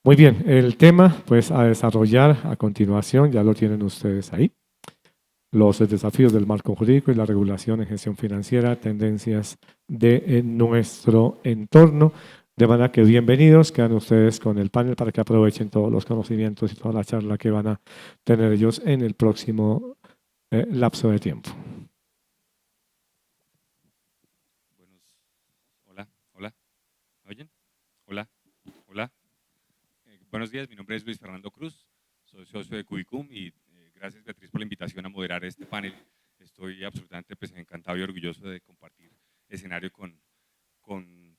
Muy bien, el tema pues a desarrollar a continuación, ya lo tienen ustedes ahí. Los desafíos del marco jurídico y la regulación en gestión financiera, tendencias de nuestro entorno. De manera que bienvenidos, quedan ustedes con el panel para que aprovechen todos los conocimientos y toda la charla que van a tener ellos en el próximo lapso de tiempo. Hola, hola, ¿me oyen? Hola, hola. Buenos días, mi nombre es Luis Fernando Cruz, soy socio de Cubicum y gracias Beatriz por la invitación a moderar este panel. Estoy absolutamente pues, encantado y orgulloso de compartir escenario con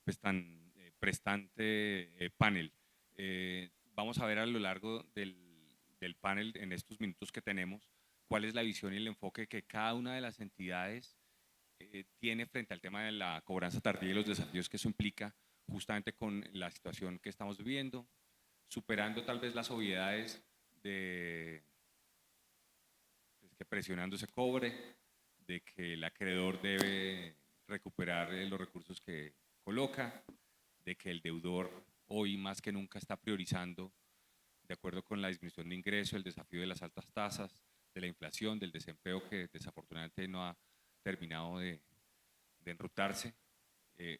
pues, tan prestante panel. Vamos a ver a lo largo del panel, en estos minutos que tenemos, cuál es la visión y el enfoque que cada una de las entidades tiene frente al tema de la cobranza tardía y los desafíos que eso implica justamente con la situación que estamos viviendo, superando tal vez las obviedades de pues, que presionando se cobre, de que el acreedor debe recuperar los recursos que coloca, de que el deudor hoy más que nunca está priorizando, de acuerdo con la disminución de ingreso, el desafío de las altas tasas, de la inflación, del desempleo que desafortunadamente no ha terminado de enrutarse. Eh,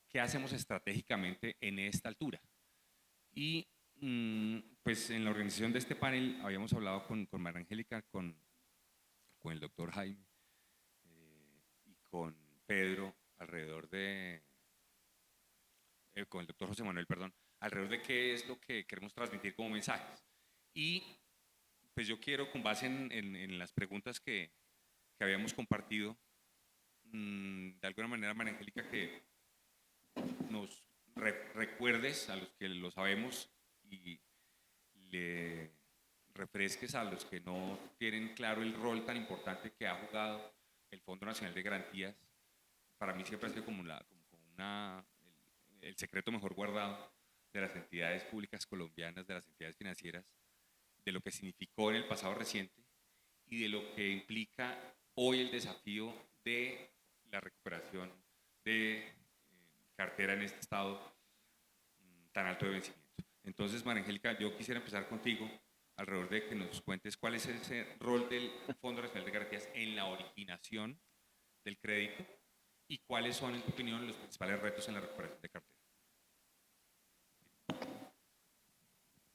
¿Qué hacemos estratégicamente en esta altura? Y pues en la organización de este panel habíamos hablado con María Angélica, con el doctor Jaime y con Pedro alrededor de, con el doctor José Manuel, perdón, alrededor de qué es lo que queremos transmitir como mensajes. Y pues yo quiero, con base en las preguntas que habíamos compartido, de alguna manera, María Angélica, que nos recuerdes a los que lo sabemos y le refresques a los que no tienen claro el rol tan importante que ha jugado el Fondo Nacional de Garantías. Para mí siempre ha sido como, el secreto mejor guardado de las entidades públicas colombianas, de las entidades financieras, de lo que significó en el pasado reciente y de lo que implica hoy el desafío de la recuperación de cartera en este estado tan alto de vencimiento. Entonces, María Angélica, yo quisiera empezar contigo alrededor de que nos cuentes cuál es ese rol del Fondo Nacional de Garantías en la originación del crédito y cuáles son, en tu opinión, los principales retos en la recuperación de cartera.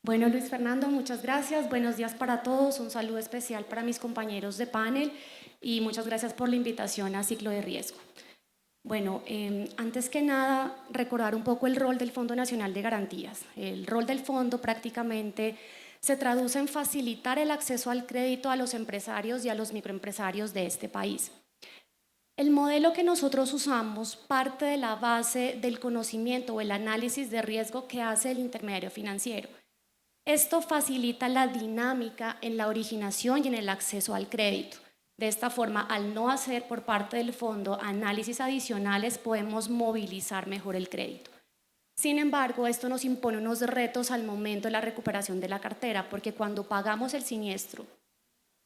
Bueno, Luis Fernando, muchas gracias. Buenos días para todos. Un saludo especial para mis compañeros de panel y muchas gracias por la invitación a Ciclo de Riesgo. Bueno, antes que nada, recordar un poco el rol del Fondo Nacional de Garantías. El rol del fondo prácticamente se traduce en facilitar el acceso al crédito a los empresarios y a los microempresarios de este país. El modelo que nosotros usamos parte de la base del conocimiento o el análisis de riesgo que hace el intermediario financiero. Esto facilita la dinámica en la originación y en el acceso al crédito. De esta forma, al no hacer por parte del fondo análisis adicionales, podemos movilizar mejor el crédito. Sin embargo, esto nos impone unos retos al momento de la recuperación de la cartera, porque cuando pagamos el siniestro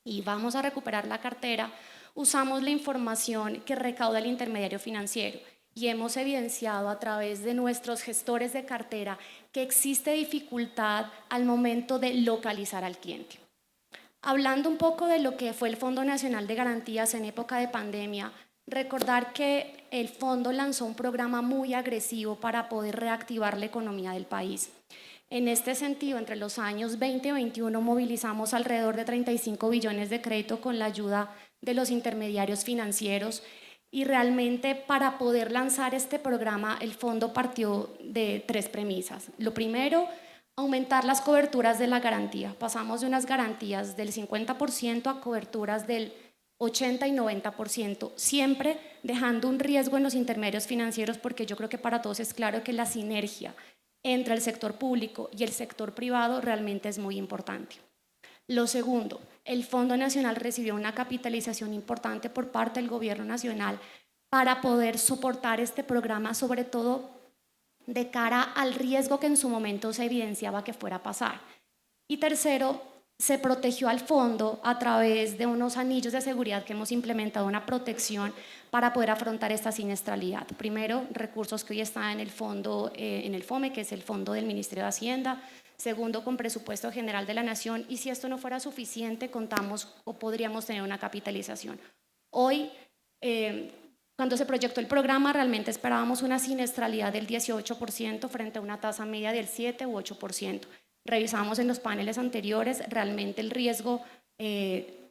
y vamos a recuperar la cartera, usamos la información que recauda el intermediario financiero y hemos evidenciado a través de nuestros gestores de cartera que existe dificultad al momento de localizar al cliente. Hablando un poco de lo que fue el Fondo Nacional de Garantías en época de pandemia, recordar que el fondo lanzó un programa muy agresivo para poder reactivar la economía del país. En este sentido, entre los años 20 y 21 movilizamos alrededor de 35 billones de crédito con la ayuda de los intermediarios financieros y realmente para poder lanzar este programa el fondo partió de tres premisas. Lo primero, aumentar las coberturas de la garantía. Pasamos de unas garantías del 50% a coberturas del 80 y 90%, siempre dejando un riesgo en los intermediarios financieros porque yo creo que para todos es claro que la sinergia entre el sector público y el sector privado realmente es muy importante. Lo segundo, el Fondo Nacional recibió una capitalización importante por parte del Gobierno Nacional para poder soportar este programa, sobre todo de cara al riesgo que en su momento se evidenciaba que fuera a pasar. Y tercero, se protegió al fondo a través de unos anillos de seguridad que hemos implementado, una protección para poder afrontar esta siniestralidad. Primero, recursos que hoy están en el fondo, en el FOME, que es el fondo del Ministerio de Hacienda. Segundo, con presupuesto general de la Nación. Y si esto no fuera suficiente, contamos o podríamos tener una capitalización. Hoy, cuando se proyectó el programa, realmente esperábamos una siniestralidad del 18% frente a una tasa media del 7 u 8%. Revisamos en los paneles anteriores, realmente el riesgo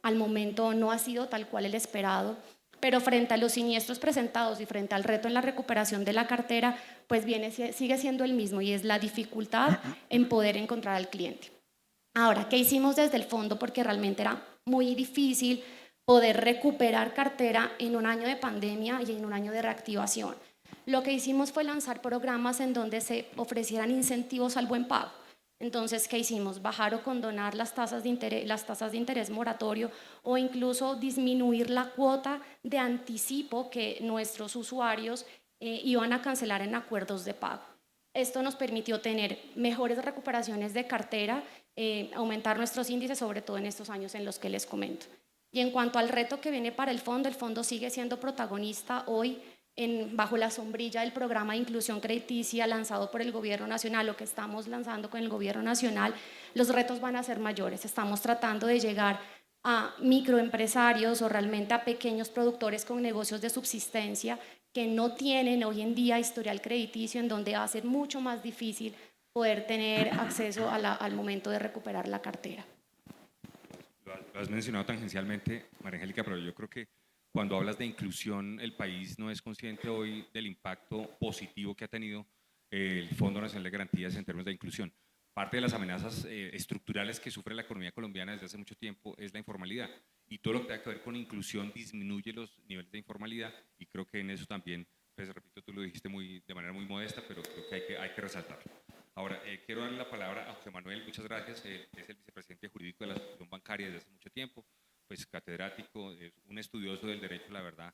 al momento no ha sido tal cual el esperado, pero frente a los siniestros presentados y frente al reto en la recuperación de la cartera, pues sigue siendo el mismo, y es la dificultad en poder encontrar al cliente. Ahora, ¿qué hicimos desde el fondo? Porque realmente era muy difícil poder recuperar cartera en un año de pandemia y en un año de reactivación. Lo que hicimos fue lanzar programas en donde se ofrecieran incentivos al buen pago. Entonces, ¿qué hicimos? Bajar o condonar las tasas de interés moratorio, o incluso disminuir la cuota de anticipo que nuestros usuarios iban a cancelar en acuerdos de pago. Esto nos permitió tener mejores recuperaciones de cartera, aumentar nuestros índices, sobre todo en estos años en los que les comento. Y en cuanto al reto que viene para el fondo sigue siendo protagonista hoy bajo la sombrilla del programa de inclusión crediticia lanzado por el Gobierno Nacional, lo que estamos lanzando con el Gobierno Nacional. Los retos van a ser mayores. Estamos tratando de llegar a microempresarios o realmente a pequeños productores con negocios de subsistencia que no tienen hoy en día historial crediticio, en donde va a ser mucho más difícil poder tener acceso al momento de recuperar la cartera. Lo has mencionado tangencialmente, María Angélica, pero yo creo que cuando hablas de inclusión, el país no es consciente hoy del impacto positivo que ha tenido el Fondo Nacional de Garantías en términos de inclusión. Parte de las amenazas estructurales que sufre la economía colombiana desde hace mucho tiempo es la informalidad, y todo lo que tenga que ver con inclusión disminuye los niveles de informalidad, y creo que en eso también, pues repito, tú lo dijiste de manera muy modesta, pero creo que hay que resaltarlo. Ahora, quiero darle la palabra a José Manuel. Muchas gracias. Es el vicepresidente jurídico de la Asociación Bancaria desde hace mucho tiempo, pues catedrático, un estudioso del derecho, la verdad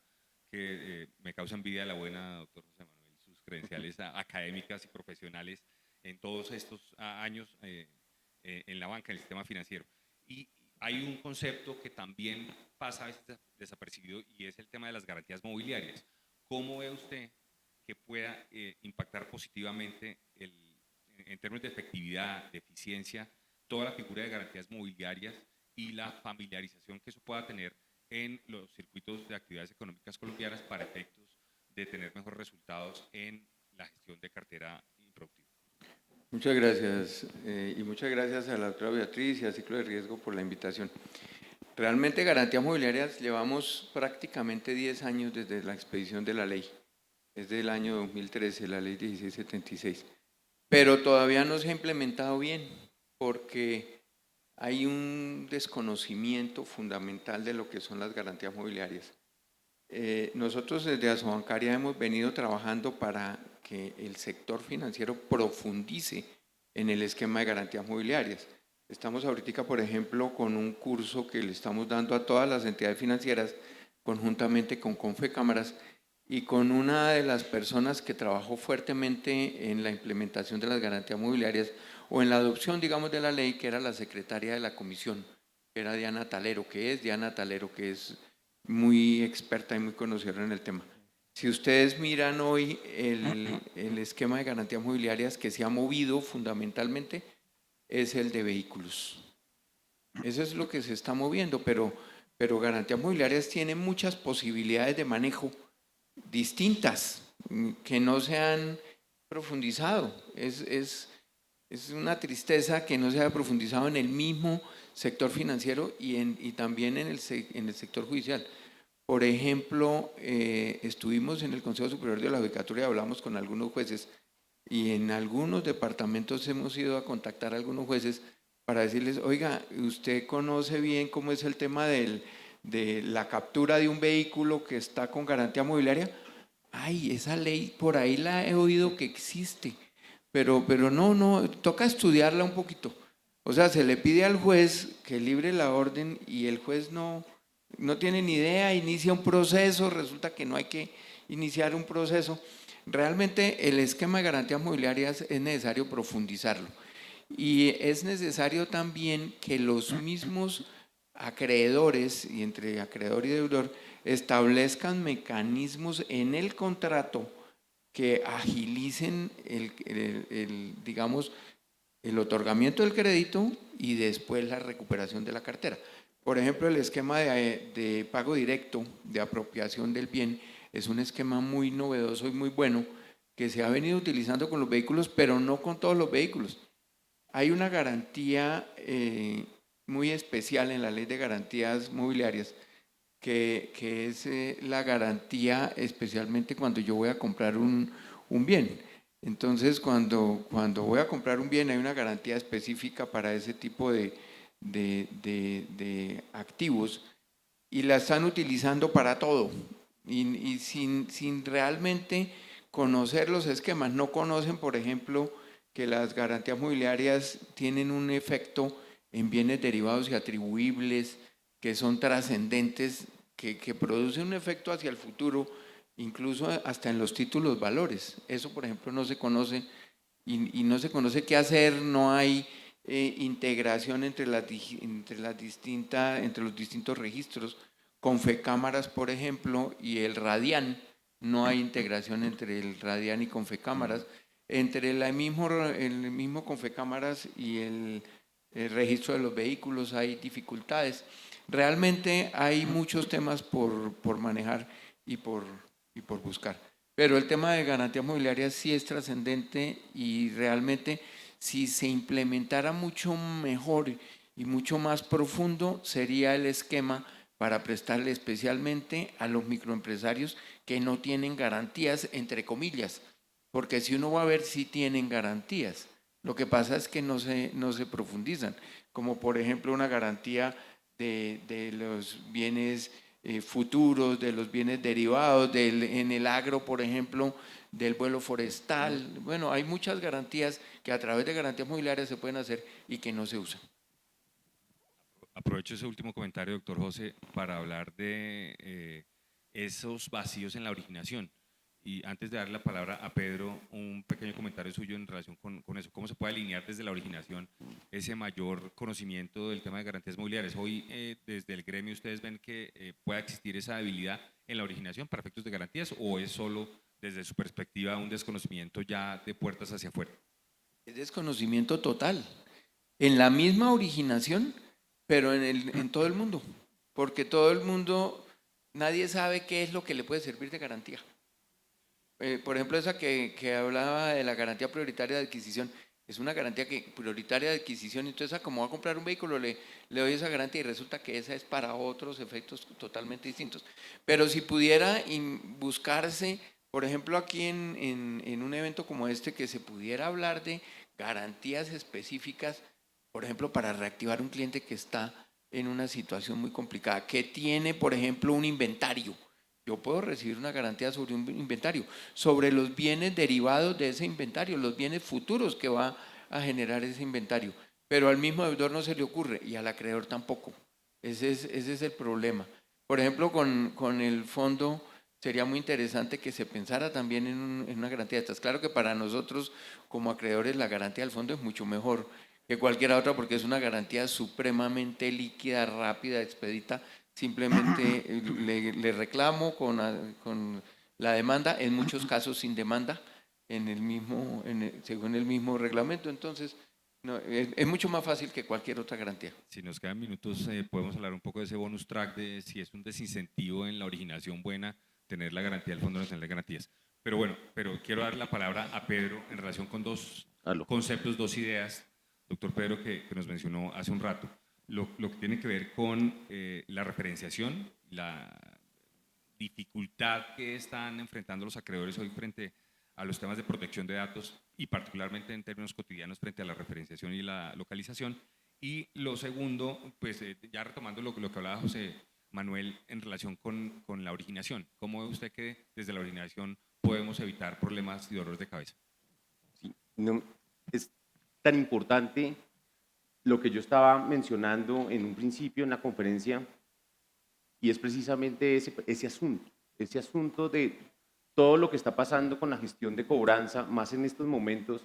que me causa envidia la buena doctor José Manuel, sus credenciales académicas y profesionales en todos estos años en la banca, en el sistema financiero. Y hay un concepto que también pasa a veces desapercibido, y es el tema de las garantías mobiliarias. ¿Cómo ve usted que pueda impactar positivamente en términos de efectividad, de eficiencia, toda la figura de garantías mobiliarias y la familiarización que eso pueda tener en los circuitos de actividades económicas colombianas para efectos de tener mejores resultados en la gestión de cartera improductiva? Muchas gracias, y muchas gracias a la doctora Beatriz y a Ciclo de Riesgo por la invitación. Realmente garantías mobiliarias llevamos prácticamente 10 años desde la expedición de la ley, es del año 2013, la ley 1676, pero todavía no se ha implementado bien porque hay un desconocimiento fundamental de lo que son las garantías mobiliarias. Nosotros desde Asobancaria hemos venido trabajando para que el sector financiero profundice en el esquema de garantías mobiliarias. Estamos ahorita, por ejemplo, con un curso que le estamos dando a todas las entidades financieras, conjuntamente con Confecámaras y con una de las personas que trabajó fuertemente en la implementación de las garantías mobiliarias o en la adopción, digamos, de la ley, que era la secretaria de la comisión, que era Diana Talero, que es muy experta y muy conocedora en el tema. Si ustedes miran hoy el esquema de garantías mobiliarias que se ha movido fundamentalmente es el de vehículos. Eso es lo que se está moviendo, pero garantías mobiliarias tienen muchas posibilidades de manejo distintas que no se han profundizado. Es una tristeza que no se haya profundizado en el mismo sector financiero y también en el sector judicial. Por ejemplo, estuvimos en el Consejo Superior de la Judicatura y hablamos con algunos jueces, y en algunos departamentos hemos ido a contactar a algunos jueces para decirles: oiga, ¿usted conoce bien cómo es el tema de la captura de un vehículo que está con garantía mobiliaria? Ay, esa ley por ahí la he oído que existe, pero no, toca estudiarla un poquito. O sea, se le pide al juez que libre la orden y el juez no tiene ni idea, inicia un proceso, resulta que no hay que iniciar un proceso. Realmente el esquema de garantías mobiliarias es necesario profundizarlo. Y es necesario también que los mismos acreedores, y entre acreedor y deudor, establezcan mecanismos en el contrato que agilicen digamos, el otorgamiento del crédito y después la recuperación de la cartera. Por ejemplo, el esquema de pago directo, de apropiación del bien, es un esquema muy novedoso y muy bueno que se ha venido utilizando con los vehículos, pero no con todos los vehículos. Hay una garantía muy especial en la Ley de Garantías Mobiliarias, que es la garantía especialmente cuando yo voy a comprar un bien. Entonces, cuando voy a comprar un bien, hay una garantía específica para ese tipo de activos y la están utilizando para todo y sin realmente conocer los esquemas. No conocen, por ejemplo, que las garantías mobiliarias tienen un efecto en bienes derivados y atribuibles que son trascendentes, que producen un efecto hacia el futuro, incluso hasta en los títulos valores. Eso, por ejemplo, no se conoce y no se conoce qué hacer, no hay integración entre los distintos registros. Confecámaras, por ejemplo, y el Radian, no hay integración entre el Radian y Confecámaras. Entre el mismo Confecámaras y el registro de los vehículos hay dificultades. Realmente hay muchos temas por manejar y por buscar. Pero el tema de garantías mobiliarias sí es trascendente y realmente si se implementara mucho mejor y mucho más profundo sería el esquema para prestarle especialmente a los microempresarios que no tienen garantías, entre comillas, porque si uno va a ver si tienen garantías, lo que pasa es que no se profundizan, como por ejemplo una garantía de los bienes futuros, de los bienes derivados, en el agro, por ejemplo, del vuelo forestal. Bueno, hay muchas garantías que a través de garantías mobiliarias se pueden hacer y que no se usan. Aprovecho ese último comentario, doctor José, para hablar de esos vacíos en la originación. Y antes de darle la palabra a Pedro, un pequeño comentario suyo en relación con eso. ¿Cómo se puede alinear desde la originación ese mayor conocimiento del tema de garantías mobiliarias? Hoy, desde el gremio, ¿ustedes ven que pueda existir esa debilidad en la originación para efectos de garantías o es solo desde su perspectiva un desconocimiento ya de puertas hacia afuera? Es desconocimiento total. En la misma originación, pero en todo el mundo. Porque todo el mundo, nadie sabe qué es lo que le puede servir de garantía. Por ejemplo, esa que hablaba de la garantía prioritaria de adquisición, es una garantía prioritaria de adquisición, entonces como va a comprar un vehículo le doy esa garantía y resulta que esa es para otros efectos totalmente distintos. Pero si pudiera buscarse, por ejemplo, aquí en un evento como este, que se pudiera hablar de garantías específicas, por ejemplo, para reactivar un cliente que está en una situación muy complicada, que tiene, por ejemplo, un inventario. Yo puedo recibir una garantía sobre un inventario, sobre los bienes derivados de ese inventario, los bienes futuros que va a generar ese inventario. Pero al mismo deudor no se le ocurre y al acreedor tampoco. Ese es el problema. Por ejemplo, con el fondo sería muy interesante que se pensara también en una garantía de estas. Claro que para nosotros como acreedores la garantía del fondo es mucho mejor que cualquier otra porque es una garantía supremamente líquida, rápida, expedita. Simplemente le reclamo con la demanda, en muchos casos sin demanda, según el mismo reglamento. Entonces, no, es mucho más fácil que cualquier otra garantía. Si nos quedan minutos, podemos hablar un poco de ese bonus track, de si es un desincentivo en la originación buena tener la garantía del fondo, no tener garantías. Pero bueno, quiero dar la palabra a Pedro en relación con dos conceptos, dos ideas, doctor Pedro, que nos mencionó hace un rato. Lo que tiene que ver con la referenciación, la dificultad que están enfrentando los acreedores hoy frente a los temas de protección de datos y particularmente en términos cotidianos frente a la referenciación y la localización. Y lo segundo, pues ya retomando lo que hablaba José Manuel en relación con la originación. ¿Cómo ve usted que desde la originación podemos evitar problemas y dolores de cabeza? Sí, no, es tan importante lo que yo estaba mencionando en un principio en la conferencia y es precisamente ese asunto de todo lo que está pasando con la gestión de cobranza, más en estos momentos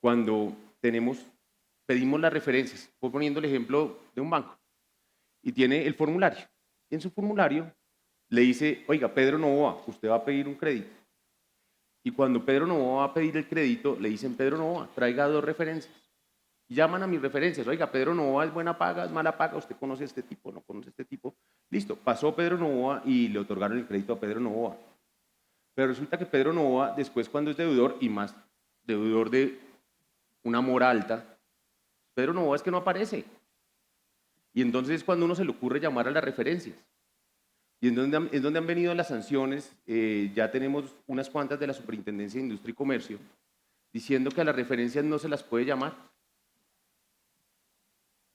cuando tenemos pedimos las referencias. Voy poniendo el ejemplo de un banco y tiene el formulario. Y en su formulario le dice, oiga, Pedro Novoa, usted va a pedir un crédito. Y cuando Pedro Novoa va a pedir el crédito, le dicen, Pedro Novoa, traiga 2 referencias. Y llaman a mis referencias, oiga, Pedro Novoa es buena paga, es mala paga, usted conoce a este tipo, no conoce a este tipo. Listo, pasó Pedro Novoa y le otorgaron el crédito a Pedro Novoa. Pero resulta que Pedro Novoa, después cuando es deudor, y más deudor de una mora alta, Pedro Novoa es que no aparece. Y entonces es cuando uno se le ocurre llamar a las referencias. Y es donde han venido las sanciones. Ya tenemos unas cuantas de la Superintendencia de Industria y Comercio diciendo que a las referencias no se las puede llamar.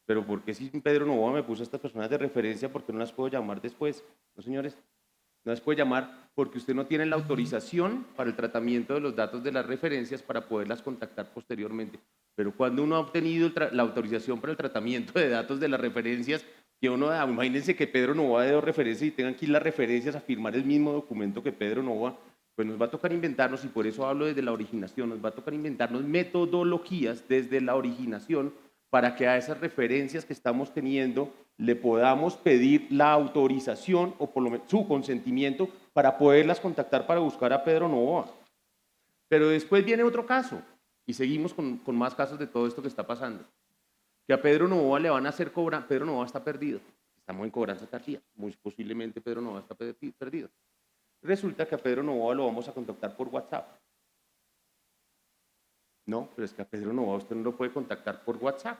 Pero ¿por qué si Pedro Novoa me puso a estas personas de referencia, por qué no las puedo llamar después? No, señores, no las puede llamar porque usted no tiene la autorización para el tratamiento de los datos de las referencias para poderlas contactar posteriormente. Pero cuando uno ha obtenido la autorización para el tratamiento de datos de las referencias, que uno, imagínense que Pedro Novoa de 2 referencias y tengan que ir las referencias a firmar el mismo documento que Pedro Novoa, pues nos va a tocar inventarnos, y por eso hablo desde la originación, nos va a tocar inventarnos metodologías desde la originación para que a esas referencias que estamos teniendo le podamos pedir la autorización o por lo menos su consentimiento para poderlas contactar para buscar a Pedro Novoa. Pero después viene otro caso, y seguimos con más casos de todo esto que está pasando. Que a Pedro Novoa le van a hacer cobrar, Pedro Novoa está perdido, estamos en cobranza tardía, muy posiblemente Pedro Novoa está perdido. Resulta que a Pedro Novoa lo vamos a contactar por WhatsApp. No, pero es que a Pedro Novoa usted no lo puede contactar por WhatsApp.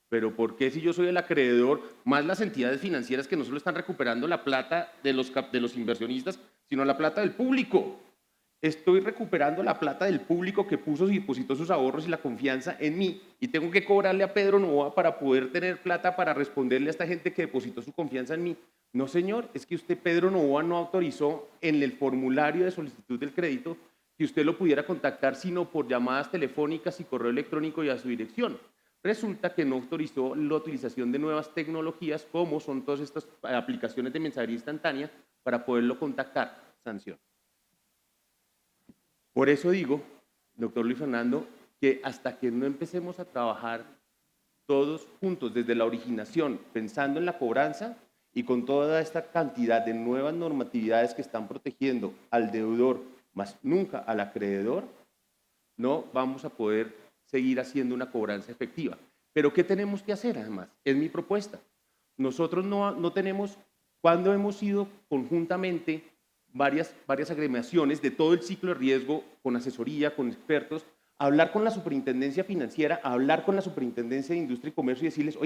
Pero ¿por qué si yo soy el acreedor, más las entidades financieras que no solo están recuperando la plata de los inversionistas, sino la plata del público? Estoy recuperando la plata del público que puso y depositó sus ahorros y la confianza en mí, y tengo que cobrarle a Pedro Novoa para poder tener plata para responderle a esta gente que depositó su confianza en mí. No, señor, es que usted, Pedro Novoa, no autorizó en el formulario de solicitud del crédito que usted lo pudiera contactar sino por llamadas telefónicas y correo electrónico y a su dirección. Resulta que no autorizó la utilización de nuevas tecnologías como son todas estas aplicaciones de mensajería instantánea para poderlo contactar. Sanción. Por eso digo, doctor Luis Fernando, que hasta que no empecemos a trabajar todos juntos desde la originación, pensando en la cobranza y con toda esta cantidad de nuevas normatividades que están protegiendo al deudor, más nunca al acreedor, no vamos a poder seguir haciendo una cobranza efectiva. Pero ¿qué tenemos que hacer además? Es mi propuesta. Nosotros no tenemos, cuando hemos ido conjuntamente varias agremiaciones de todo el ciclo de riesgo, con asesoría, con expertos, a hablar con la superintendencia financiera, a hablar con la superintendencia de industria y comercio y decirles,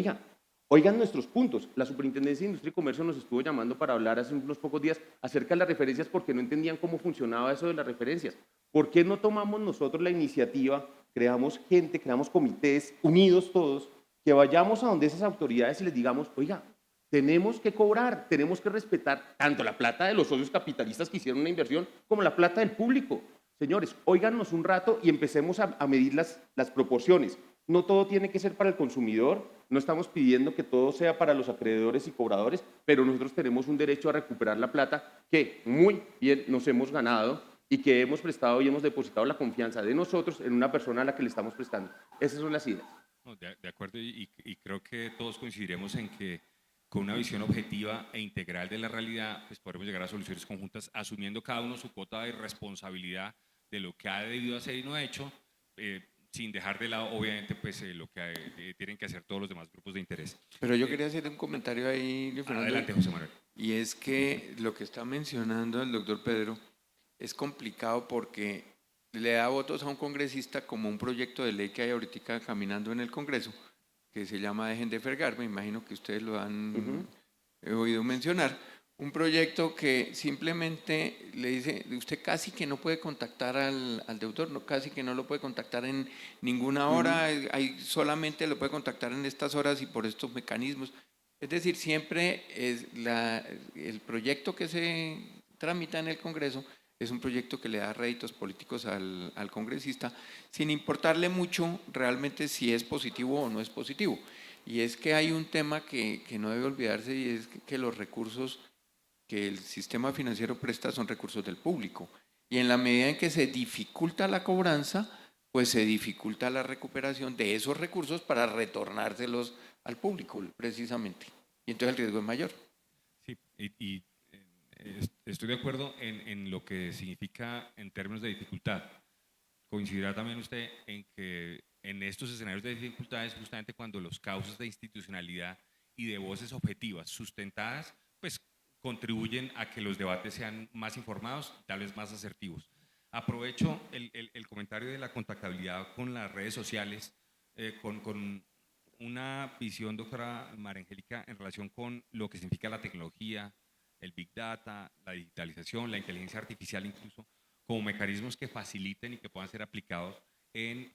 oigan nuestros puntos. La superintendencia de industria y comercio nos estuvo llamando para hablar hace unos pocos días acerca de las referencias porque no entendían cómo funcionaba eso de las referencias. ¿Por qué no tomamos nosotros la iniciativa, creamos gente, creamos comités, unidos todos, que vayamos a donde esas autoridades y les digamos, oiga, tenemos que cobrar, tenemos que respetar tanto la plata de los socios capitalistas que hicieron una inversión como la plata del público? Señores, óiganos un rato y empecemos a medir las proporciones. No todo tiene que ser para el consumidor, no estamos pidiendo que todo sea para los acreedores y cobradores, pero nosotros tenemos un derecho a recuperar la plata que muy bien nos hemos ganado y que hemos prestado y hemos depositado la confianza de nosotros en una persona a la que le estamos prestando. Esas son las ideas. No, de acuerdo, y creo que todos coincidiremos en que con una visión objetiva e integral de la realidad, pues podremos llegar a soluciones conjuntas, asumiendo cada uno su cuota de responsabilidad de lo que ha debido hacer y no ha hecho, sin dejar de lado, obviamente, pues lo que tienen que hacer todos los demás grupos de interés. Pero yo quería hacer un comentario ahí, Fernando. Adelante, José Manuel. Y es que lo que está mencionando el doctor Pedro es complicado porque le da votos a un congresista como un proyecto de ley que hay ahorita caminando en el Congreso, que se llama Dejen de Fregar, me imagino que ustedes lo han oído mencionar, un proyecto que simplemente le dice, usted casi que no puede contactar al deudor, casi que no lo puede contactar en ninguna hora, solamente lo puede contactar en estas horas y por estos mecanismos. Es decir, siempre es el proyecto que se tramita en el Congreso es un proyecto que le da réditos políticos al congresista, sin importarle mucho realmente si es positivo o no es positivo. Y es que hay un tema que no debe olvidarse, y es que los recursos que el sistema financiero presta son recursos del público. Y en la medida en que se dificulta la cobranza, pues pues se dificulta la recuperación de esos recursos para retornárselos al público, precisamente. Y entonces el riesgo es mayor. Sí, estoy de acuerdo en lo que significa en términos de dificultad. Coincidirá también usted en que en estos escenarios de dificultades, justamente cuando los cauces de institucionalidad y de voces objetivas sustentadas, pues contribuyen a que los debates sean más informados, tal vez más asertivos. Aprovecho el comentario de la contactabilidad con las redes sociales, con una visión, doctora María Angélica, en relación con lo que significa la tecnología, el Big Data, la digitalización, la inteligencia artificial incluso, como mecanismos que faciliten y que puedan ser aplicados en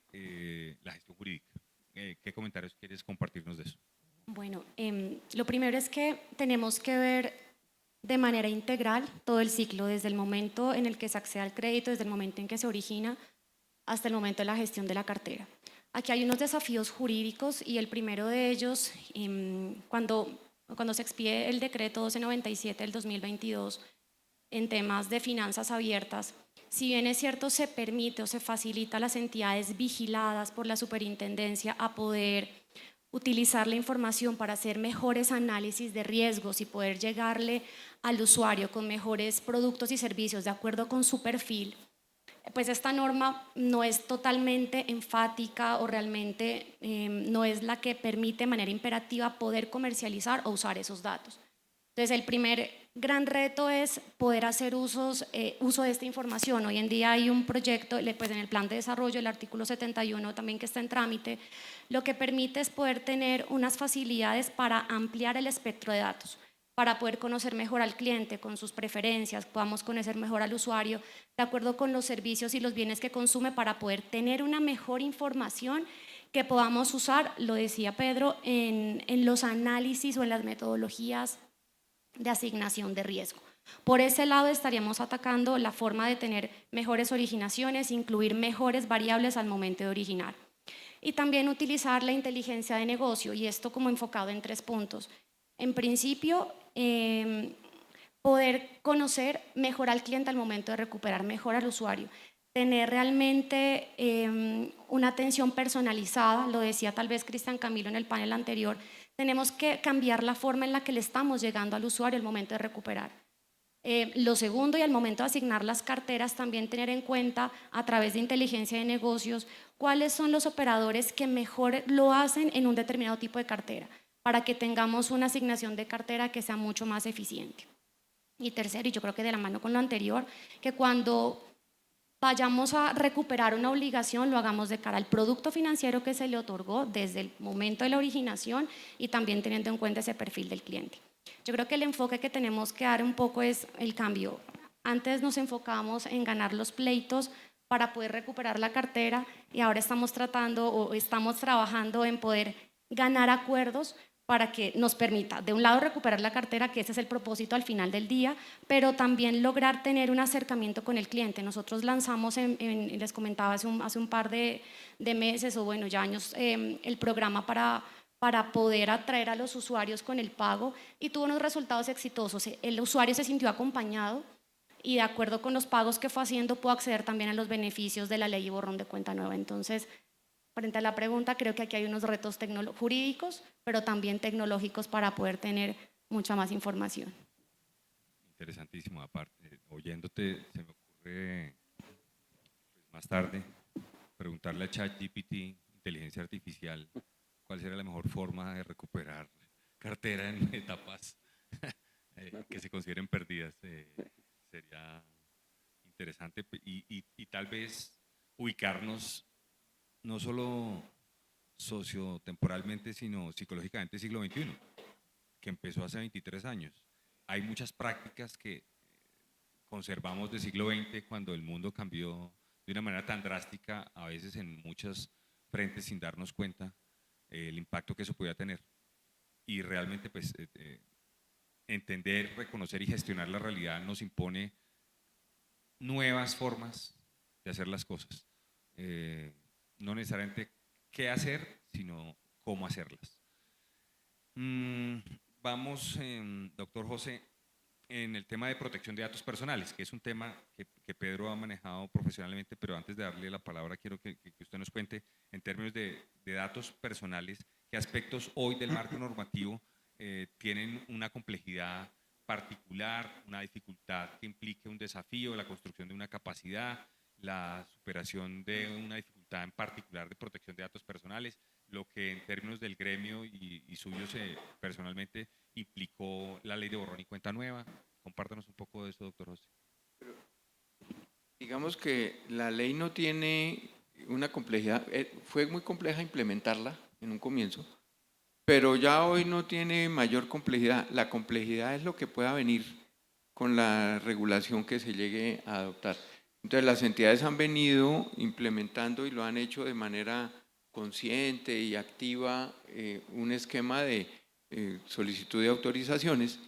la gestión jurídica. ¿Qué comentarios quieres compartirnos de eso? Bueno, lo primero es que tenemos que ver de manera integral todo el ciclo, desde el momento en el que se accede al crédito, desde el momento en que se origina, hasta el momento de la gestión de la cartera. Aquí hay unos desafíos jurídicos y el primero de ellos, cuando se expide el decreto 1297 del 2022 en temas de finanzas abiertas, si bien es cierto se permite o se facilita a las entidades vigiladas por la superintendencia a poder utilizar la información para hacer mejores análisis de riesgos y poder llegarle al usuario con mejores productos y servicios de acuerdo con su perfil, pues esta norma no es totalmente enfática o realmente no es la que permite de manera imperativa poder comercializar o usar esos datos. Entonces, el primer gran reto es poder hacer uso de esta información. Hoy en día hay un proyecto, pues en el plan de desarrollo, el artículo 71 también que está en trámite, lo que permite es poder tener unas facilidades para ampliar el espectro de datos, para poder conocer mejor al cliente con sus preferencias, podamos conocer mejor al usuario de acuerdo con los servicios y los bienes que consume para poder tener una mejor información que podamos usar, lo decía Pedro, en los análisis o en las metodologías de asignación de riesgo. Por ese lado estaríamos atacando la forma de tener mejores originaciones, incluir mejores variables al momento de originar. Y también utilizar la inteligencia de negocio, y esto como enfocado en 3 puntos. En principio, poder conocer mejor al cliente al momento de recuperar, mejor al usuario, tener realmente una atención personalizada, lo decía tal vez Cristian Camilo en el panel anterior, tenemos que cambiar la forma en la que le estamos llegando al usuario al momento de recuperar. Lo segundo, y al momento de asignar las carteras, también tener en cuenta a través de inteligencia de negocios cuáles son los operadores que mejor lo hacen en un determinado tipo de cartera, para que tengamos una asignación de cartera que sea mucho más eficiente. Y tercero, y yo creo que de la mano con lo anterior, que cuando vayamos a recuperar una obligación, lo hagamos de cara al producto financiero que se le otorgó desde el momento de la originación y también teniendo en cuenta ese perfil del cliente. Yo creo que el enfoque que tenemos que dar un poco es el cambio. Antes nos enfocábamos en ganar los pleitos para poder recuperar la cartera y ahora estamos tratando o estamos trabajando en poder ganar acuerdos para que nos permita, de un lado, recuperar la cartera, que ese es el propósito al final del día, pero también lograr tener un acercamiento con el cliente. Nosotros lanzamos, les comentaba hace un par de meses o bueno, ya años, el programa para poder atraer a los usuarios con el pago y tuvo unos resultados exitosos. El usuario se sintió acompañado y de acuerdo con los pagos que fue haciendo pudo acceder también a los beneficios de la ley y borrón de cuenta nueva. Entonces, frente a la pregunta, creo que aquí hay unos retos jurídicos, pero también tecnológicos para poder tener mucha más información. Interesantísimo. Aparte, oyéndote, se me ocurre pues, más tarde preguntarle a ChatGPT, inteligencia artificial, cuál sería la mejor forma de recuperar cartera en etapas que se consideren perdidas. Sería interesante y tal vez ubicarnos no solo sociotemporalmente, sino psicológicamente siglo XXI, que empezó hace 23 años. Hay muchas prácticas que conservamos del siglo XX cuando el mundo cambió de una manera tan drástica, a veces en muchos frentes sin darnos cuenta el impacto que eso podía tener. Y realmente pues entender, reconocer y gestionar la realidad nos impone nuevas formas de hacer las cosas. No necesariamente qué hacer, sino cómo hacerlas. Vamos, doctor José, en el tema de protección de datos personales, que es un tema que Pedro ha manejado profesionalmente, pero antes de darle la palabra quiero que usted nos cuente en términos de datos personales, qué aspectos hoy del marco normativo tienen una complejidad particular, una dificultad que implique un desafío, la construcción de una capacidad, la superación de una dificultad en particular de protección de datos personales, lo que en términos del gremio y suyo personalmente implicó la ley de borrón y cuenta nueva. Compártanos un poco de eso, doctor José. Digamos que la ley no tiene una complejidad, fue muy compleja implementarla en un comienzo, pero ya hoy no tiene mayor complejidad. La complejidad es lo que pueda venir con la regulación que se llegue a adoptar. Entonces las entidades han venido implementando y lo han hecho de manera consciente y activa un esquema de solicitud de autorizaciones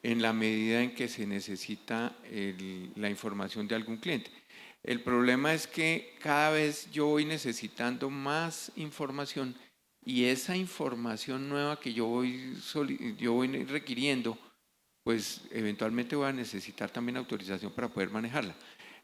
en la medida en que se necesita la información de algún cliente. El problema es que cada vez yo voy necesitando más información y esa información nueva que yo voy requiriendo, pues eventualmente voy a necesitar también autorización para poder manejarla.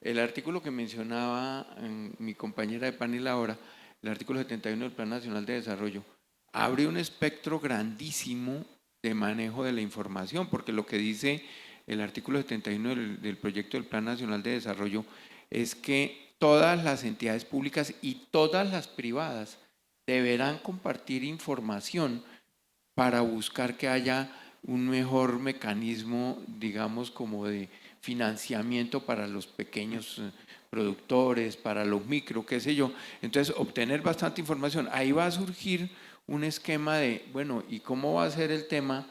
El artículo que mencionaba mi compañera de panel ahora, el artículo 71 del Plan Nacional de Desarrollo, abre un espectro grandísimo de manejo de la información, porque lo que dice el artículo 71 del proyecto del Plan Nacional de Desarrollo es que todas las entidades públicas y todas las privadas deberán compartir información para buscar que haya un mejor mecanismo, digamos, como de financiamiento para los pequeños productores, para los micro, qué sé yo. Entonces, obtener bastante información. Ahí va a surgir un esquema de, bueno, ¿y cómo va a ser el tema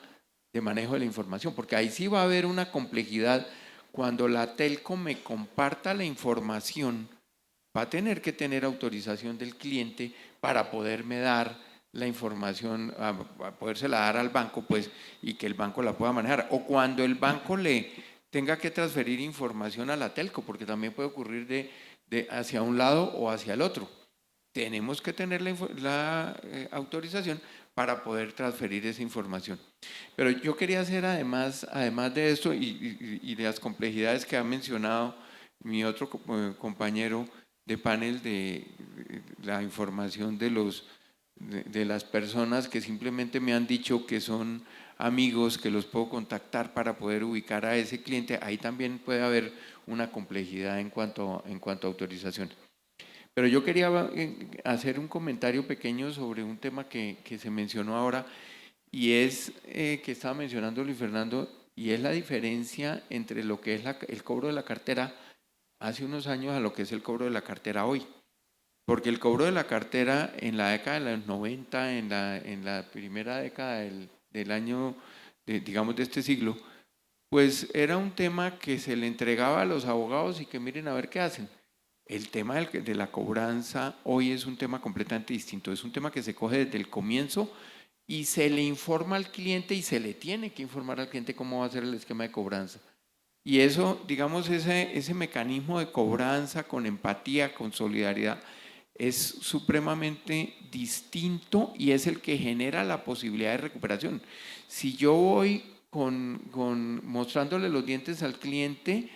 de manejo de la información? Porque ahí sí va a haber una complejidad. Cuando la telco me comparta la información, va a tener que tener autorización del cliente para poderme dar la información, a podérsela dar al banco, pues, y que el banco la pueda manejar. O cuando el banco le tenga que transferir información a la telco, porque también puede ocurrir de hacia un lado o hacia el otro. Tenemos que tener la autorización para poder transferir esa información. Pero yo quería hacer además de esto y de las complejidades que ha mencionado mi otro compañero de panel, de la información de las personas que simplemente me han dicho que son amigos, que los puedo contactar para poder ubicar a ese cliente, ahí también puede haber una complejidad en cuanto a autorización. Pero yo quería hacer un comentario pequeño sobre un tema que se mencionó ahora y es que estaba mencionando Luis Fernando, y es la diferencia entre lo que es el cobro de la cartera hace unos años a lo que es el cobro de la cartera hoy. Porque el cobro de la cartera en la década de los 90, en la primera década del año, digamos, de este siglo, pues era un tema que se le entregaba a los abogados y que miren a ver qué hacen. El tema de la cobranza hoy es un tema completamente distinto, es un tema que se coge desde el comienzo y se le informa al cliente y se le tiene que informar al cliente cómo va a ser el esquema de cobranza. Y eso, digamos, ese mecanismo de cobranza con empatía, con solidaridad, es supremamente distinto y es el que genera la posibilidad de recuperación. Si yo voy mostrándole los dientes al cliente,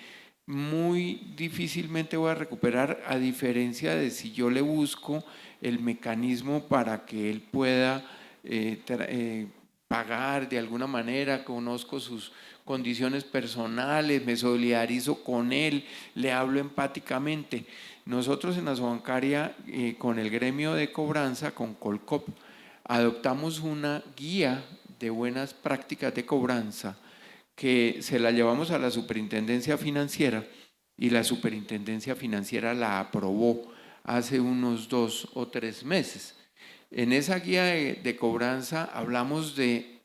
muy difícilmente voy a recuperar, a diferencia de si yo le busco el mecanismo para que él pueda pagar de alguna manera, conozco sus condiciones personales, me solidarizo con él, le hablo empáticamente. Nosotros en Asobancaria, con el gremio de cobranza, con Colcop, adoptamos una guía de buenas prácticas de cobranza que se la llevamos a la Superintendencia Financiera y la Superintendencia Financiera la aprobó hace unos 2 o 3 meses. En esa guía de cobranza hablamos de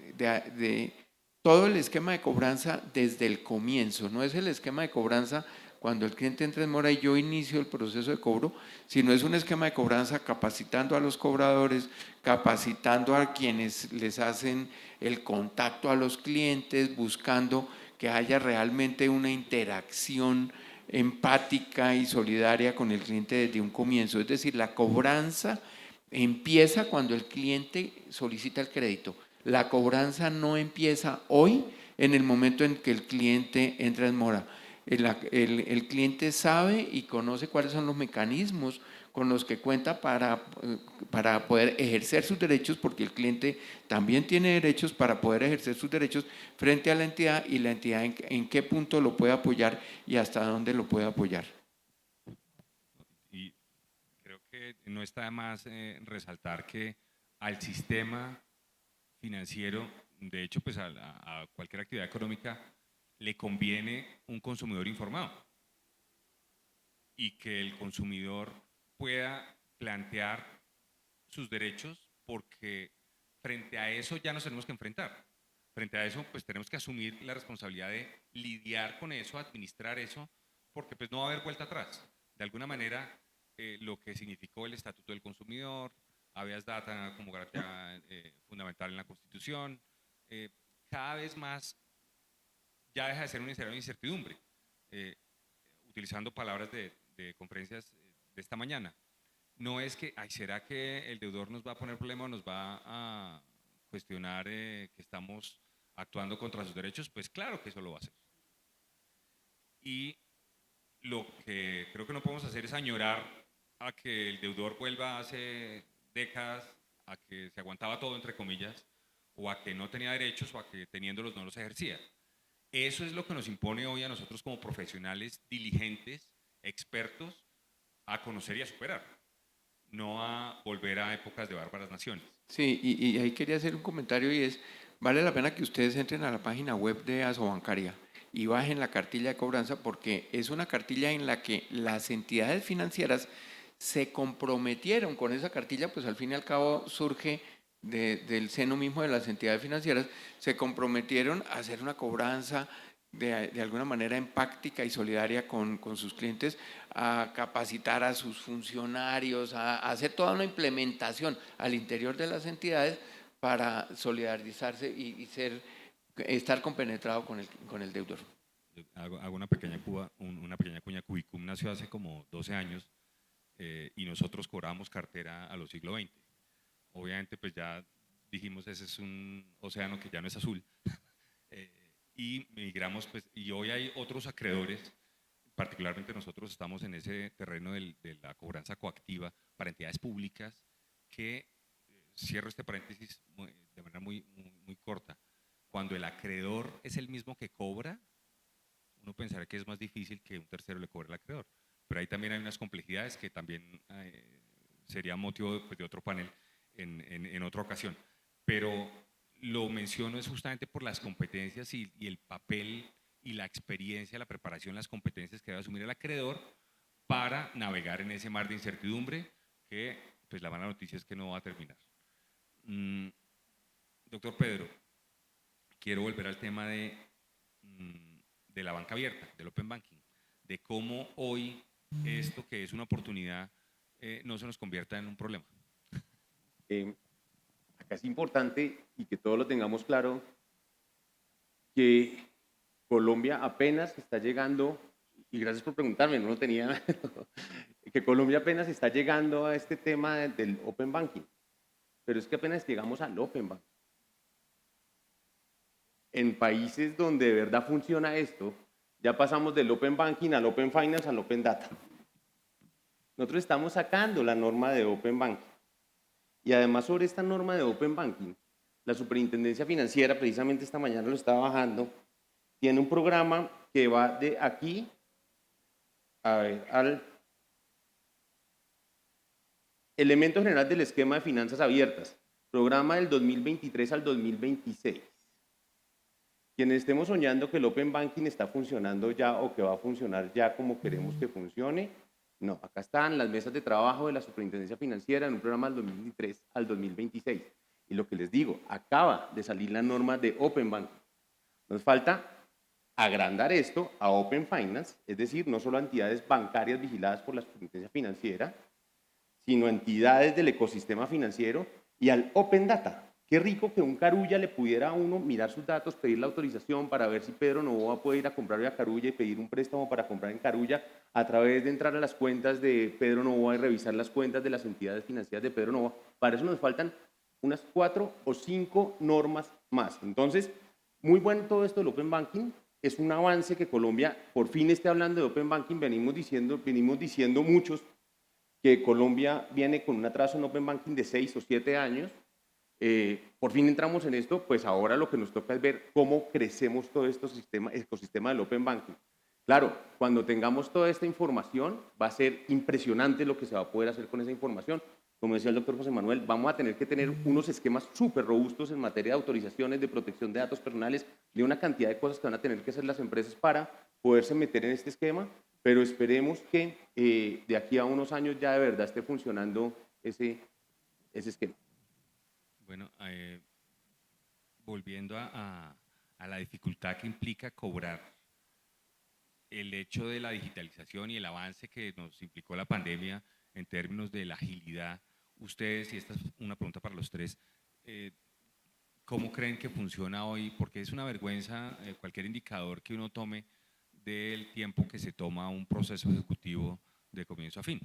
todo el esquema de cobranza desde el comienzo. No es el esquema de cobranza cuando el cliente entra en mora y yo inicio el proceso de cobro, sino es un esquema de cobranza capacitando a los cobradores, capacitando a quienes les hacen el contacto a los clientes, buscando que haya realmente una interacción empática y solidaria con el cliente desde un comienzo. Es decir, la cobranza empieza cuando el cliente solicita el crédito. La cobranza no empieza hoy en el momento en que el cliente entra en mora. El cliente sabe y conoce cuáles son los mecanismos con los que cuenta para poder ejercer sus derechos, porque el cliente también tiene derechos para poder ejercer sus derechos frente a la entidad, y la entidad en qué punto lo puede apoyar y hasta dónde lo puede apoyar. Y creo que no está de más resaltar que al sistema financiero, de hecho, pues a cualquier actividad económica, le conviene un consumidor informado y que el consumidor pueda plantear sus derechos, porque frente a eso ya nos tenemos que enfrentar. Frente a eso, pues tenemos que asumir la responsabilidad de lidiar con eso, administrar eso, porque pues no va a haber vuelta atrás. De alguna manera, lo que significó el Estatuto del Consumidor, habeas data como garantía fundamental en la Constitución, cada vez más ya deja de ser un escenario de incertidumbre. Utilizando palabras de conferencias de esta mañana, no es que, ay, ¿será que el deudor nos va a poner problema o nos va a cuestionar que estamos actuando contra sus derechos? Pues claro que eso lo va a hacer. Y lo que creo que no podemos hacer es añorar a que el deudor vuelva hace décadas a que se aguantaba todo, entre comillas, o a que no tenía derechos, o a que teniéndolos no los ejercía. Eso es lo que nos impone hoy a nosotros como profesionales diligentes, expertos, a conocer y a superar, no a volver a épocas de bárbaras naciones. Sí, y ahí quería hacer un comentario, y es, vale la pena que ustedes entren a la página web de Asobancaria y bajen la cartilla de cobranza, porque es una cartilla en la que las entidades financieras se comprometieron con esa cartilla, pues al fin y al cabo surge del seno mismo de las entidades financieras, se comprometieron a hacer una cobranza de alguna manera empática y solidaria con sus clientes, a capacitar a sus funcionarios, a hacer toda una implementación al interior de las entidades para solidarizarse y estar compenetrado con el deudor. Hago una pequeña cuña. Cubicum nació hace como 12 años y nosotros cobrábamos cartera a los siglo XX. Obviamente pues ya dijimos, ese es un océano que ya no es azul. Y migramos, pues, y hoy hay otros acreedores, particularmente nosotros estamos en ese terreno de la cobranza coactiva para entidades públicas, que, cierro este paréntesis de manera muy corta, cuando el acreedor es el mismo que cobra, uno pensará que es más difícil que un tercero le cobre al acreedor, pero ahí también hay unas complejidades que también sería motivo pues, de otro panel en otra ocasión. Pero lo menciono es justamente por las competencias y el papel y la experiencia, la preparación, las competencias que debe asumir el acreedor para navegar en ese mar de incertidumbre que, pues la mala noticia es que no va a terminar. Doctor Pedro, quiero volver al tema de la banca abierta, del Open Banking, de cómo hoy esto que es una oportunidad no se nos convierta en un problema. Acá es importante, y que todos lo tengamos claro, que Colombia apenas está llegando, y gracias por preguntarme, no lo tenía, que Colombia apenas está llegando a este tema del Open Banking, pero es que apenas llegamos al Open Banking. En países donde de verdad funciona esto, ya pasamos del Open Banking al Open Finance al Open Data. Nosotros estamos sacando la norma de Open Banking. Y además sobre esta norma de Open Banking, la Superintendencia Financiera, precisamente esta mañana lo estaba bajando, tiene un programa que va de aquí al elemento general del esquema de finanzas abiertas, programa del 2023 al 2026. Quienes estemos soñando que el Open Banking está funcionando ya o que va a funcionar ya como queremos que funcione, no, acá están las mesas de trabajo de la Superintendencia Financiera en un programa del 2023 al 2026. Y lo que les digo, acaba de salir la norma de Open Banking. Nos falta agrandar esto a Open Finance, es decir, no solo a entidades bancarias vigiladas por la Superintendencia Financiera, sino a entidades del ecosistema financiero, y al Open Data. Qué rico que un Carulla le pudiera a uno mirar sus datos, pedir la autorización para ver si Pedro Novoa puede ir a comprar a Carulla y pedir un préstamo para comprar en Carulla a través de entrar a las cuentas de Pedro Novoa y revisar las cuentas de las entidades financieras de Pedro Novoa. Para eso nos faltan unas 4 o 5 normas más. Entonces, Muy bueno todo esto del Open Banking, es un avance que Colombia por fin esté hablando de Open Banking. Venimos diciendo muchos que Colombia viene con un atraso en Open Banking de 6 o 7 años. Por fin entramos en esto, pues ahora lo que nos toca es ver cómo crecemos todo este ecosistema del Open Banking. Claro, cuando tengamos toda esta información, va a ser impresionante lo que se va a poder hacer con esa información. Como decía el doctor José Manuel, vamos a tener que tener unos esquemas súper robustos en materia de autorizaciones, de protección de datos personales, de una cantidad de cosas que van a tener que hacer las empresas para poderse meter en este esquema, pero esperemos que de aquí a unos años ya de verdad esté funcionando ese esquema. Bueno, volviendo a la dificultad que implica cobrar, el hecho de la digitalización y el avance que nos implicó la pandemia en términos de la agilidad, ustedes, y esta es una pregunta para los tres, ¿cómo creen que funciona hoy? Porque es una vergüenza cualquier indicador que uno tome del tiempo que se toma un proceso ejecutivo de comienzo a fin.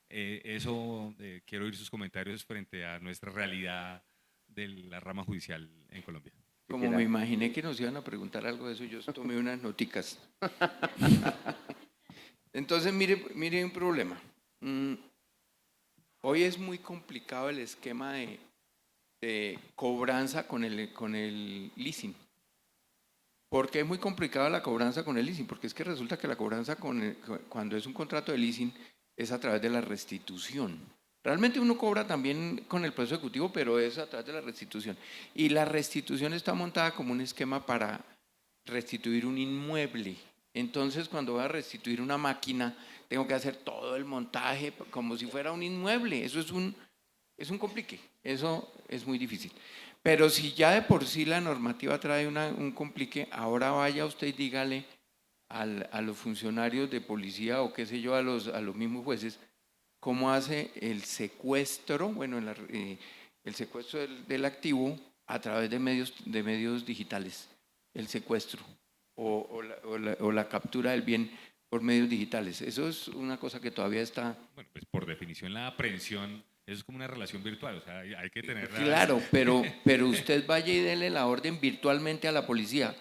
Quiero oír sus comentarios frente a nuestra realidad de la rama judicial en Colombia. Como me imaginé que nos iban a preguntar algo de eso, yo tomé unas noticas. Entonces, mire un problema. Hoy es muy complicado el esquema de cobranza con el leasing. ¿Por qué es muy complicada la cobranza con el leasing? Porque es que resulta que la cobranza cuando es un contrato de leasing es a través de la restitución. Realmente uno cobra también con el proceso ejecutivo, pero es a través de la restitución. Y la restitución está montada como un esquema para restituir un inmueble. Entonces, cuando voy a restituir una máquina, tengo que hacer todo el montaje como si fuera un inmueble. Eso es un complique. Eso es muy difícil. Pero si ya de por sí la normativa trae un complique, ahora vaya usted y dígale a los funcionarios de policía o qué sé yo, a los mismos jueces, cómo hace el secuestro, bueno, el secuestro del activo a través de medios digitales, el secuestro o la captura del bien por medios digitales. Eso es una cosa que todavía está... Bueno, pues por definición la aprehensión, eso es como una relación virtual, o sea, hay que tenerla... Claro, pero usted vaya y dele la orden virtualmente a la policía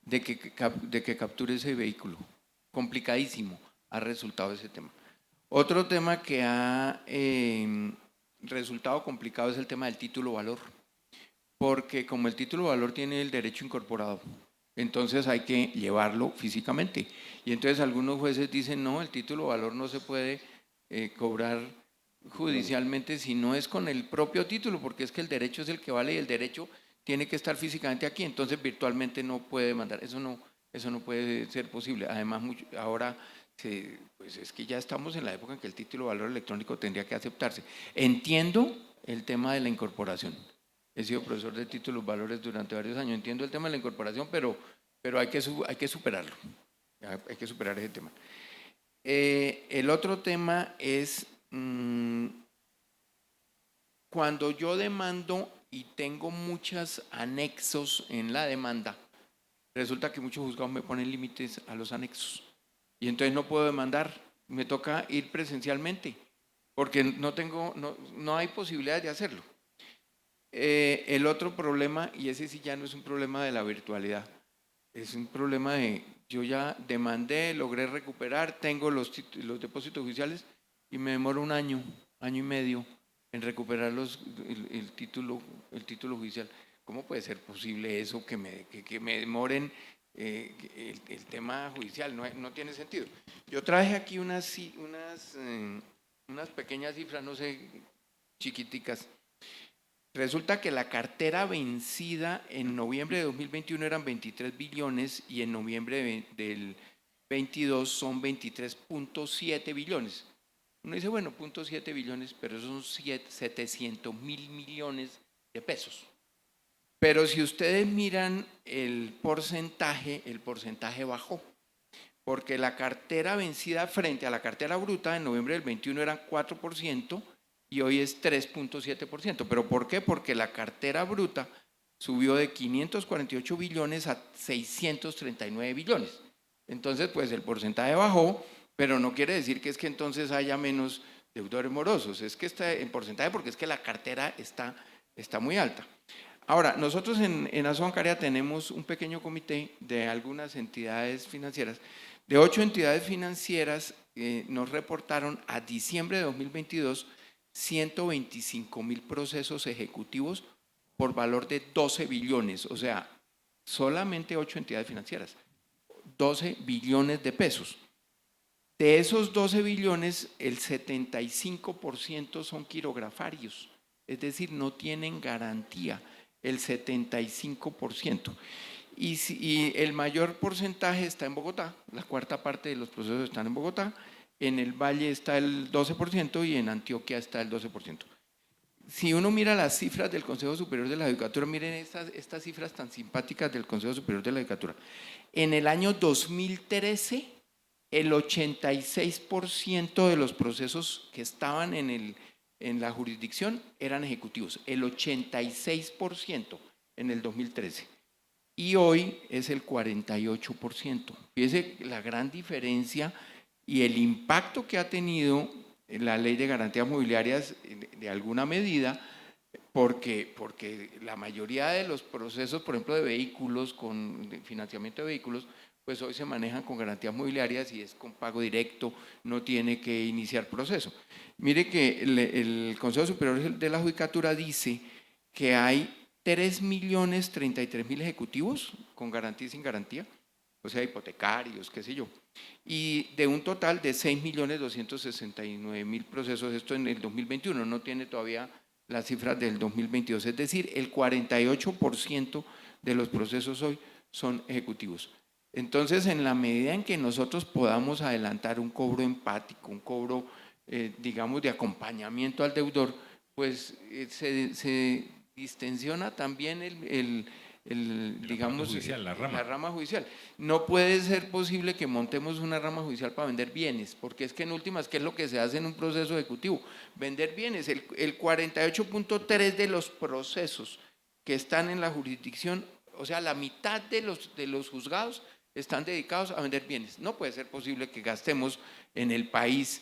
de que capture ese vehículo. Complicadísimo ha resultado ese tema. Otro tema que ha resultado complicado es el tema del título valor, porque como el título valor tiene el derecho incorporado, entonces hay que llevarlo físicamente. Y entonces algunos jueces dicen, no, el título valor no se puede cobrar judicialmente si no es con el propio título, porque es que el derecho es el que vale y el derecho tiene que estar físicamente aquí, entonces virtualmente no puede mandar, eso no puede ser posible. Además, ahora pues es que ya estamos en la época en que el título de valor electrónico tendría que aceptarse. Entiendo el tema de la incorporación. He sido profesor de títulos valores durante varios años. Entiendo el tema de la incorporación, pero hay que superarlo. Hay que superar ese tema. El otro tema es cuando yo demando y tengo muchos anexos en la demanda, resulta que muchos juzgados me ponen límites a los anexos. Y entonces no puedo demandar, me toca ir presencialmente, porque no hay posibilidad de hacerlo. El otro problema, y ese sí ya no es un problema de la virtualidad, es un problema de, yo ya demandé, logré recuperar, tengo los depósitos judiciales y me demoro un año y medio en recuperar el título judicial. ¿Cómo puede ser posible eso, que me demoren el tema judicial? No tiene sentido. Yo traje aquí unas pequeñas cifras, no sé, chiquiticas. Resulta que la cartera vencida en noviembre de 2021 eran 23 billones y en noviembre del 22 son 23.7 billones. Uno dice, bueno, 0.7 billones, pero esos son 700.000 millones de pesos. Pero si ustedes miran el porcentaje bajó, porque la cartera vencida frente a la cartera bruta en noviembre del 21 era 4% y hoy es 3.7%. ¿Pero por qué? Porque la cartera bruta subió de 548 billones a 639 billones. Entonces, pues el porcentaje bajó, pero no quiere decir que es que entonces haya menos deudores morosos. Es que está en porcentaje porque es que la cartera está muy alta. Ahora, nosotros en Aso Bancaria tenemos un pequeño comité de algunas entidades financieras. De 8 entidades financieras nos reportaron a diciembre de 2022 125.000 procesos ejecutivos por valor de 12 billones, o sea, solamente 8 entidades financieras, 12 billones de pesos. De esos 12 billones, el 75% son quirografarios, es decir, no tienen garantía, el 75%. Y el mayor porcentaje está en Bogotá, la cuarta parte de los procesos están en Bogotá, en el Valle está el 12% y en Antioquia está el 12%. Si uno mira las cifras del Consejo Superior de la Judicatura, miren estas cifras tan simpáticas del Consejo Superior de la Judicatura. En el año 2013, el 86% de los procesos que estaban en la jurisdicción eran ejecutivos, el 86% en el 2013. Y hoy es el 48%. Fíjese la gran diferencia y el impacto que ha tenido la ley de garantías mobiliarias de alguna medida, porque la mayoría de los procesos, por ejemplo, de vehículos, de financiamiento de vehículos, pues hoy se manejan con garantías mobiliarias y es con pago directo, no tiene que iniciar proceso. Mire que el Consejo Superior de la Judicatura dice que hay 3.033.000 ejecutivos con garantía y sin garantía, o sea, hipotecarios, qué sé yo, y de un total de 6.269.000 procesos, esto en el 2021, no tiene todavía las cifras del 2022, es decir, el 48% de los procesos hoy son ejecutivos. Entonces, en la medida en que nosotros podamos adelantar un cobro empático, un cobro, digamos, de acompañamiento al deudor, pues se distensiona también digamos, la rama judicial. No puede ser posible que montemos una rama judicial para vender bienes, porque es que en últimas, ¿qué es lo que se hace en un proceso ejecutivo? Vender bienes. El 48.3% de los procesos que están en la jurisdicción, o sea, la mitad de los juzgados están dedicados a vender bienes. No puede ser posible que gastemos en el país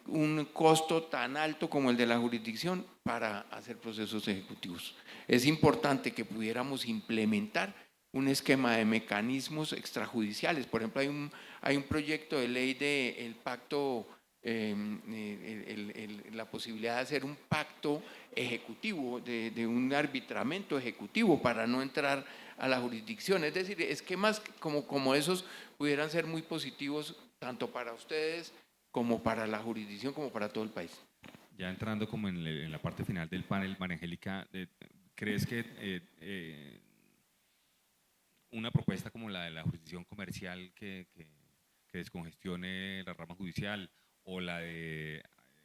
un costo tan alto como el de la jurisdicción para hacer procesos ejecutivos. Es importante que pudiéramos implementar un esquema de mecanismos extrajudiciales. Por ejemplo, hay un proyecto de ley del pacto, la posibilidad de hacer un pacto ejecutivo, de un arbitramiento ejecutivo para no entrar a la jurisdicción. Es decir, esquemas como esos pudieran ser muy positivos tanto para ustedes como para la jurisdicción, como para todo el país. Ya entrando como en la parte final del panel, María Angélica, ¿crees que una propuesta como la de la jurisdicción comercial que descongestione la rama judicial o la de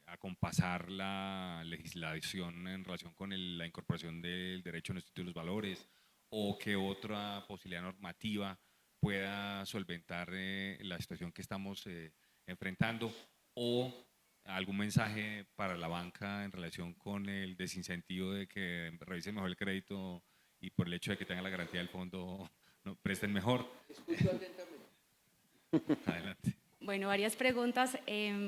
acompasar la legislación en relación con la incorporación del derecho en los títulos valores o que otra posibilidad normativa pueda solventar la situación que estamos enfrentando, o algún mensaje para la banca en relación con el desincentivo de que revisen mejor el crédito y por el hecho de que tengan la garantía del fondo no presten mejor? Escucho atentamente. Adelante. Bueno, varias preguntas.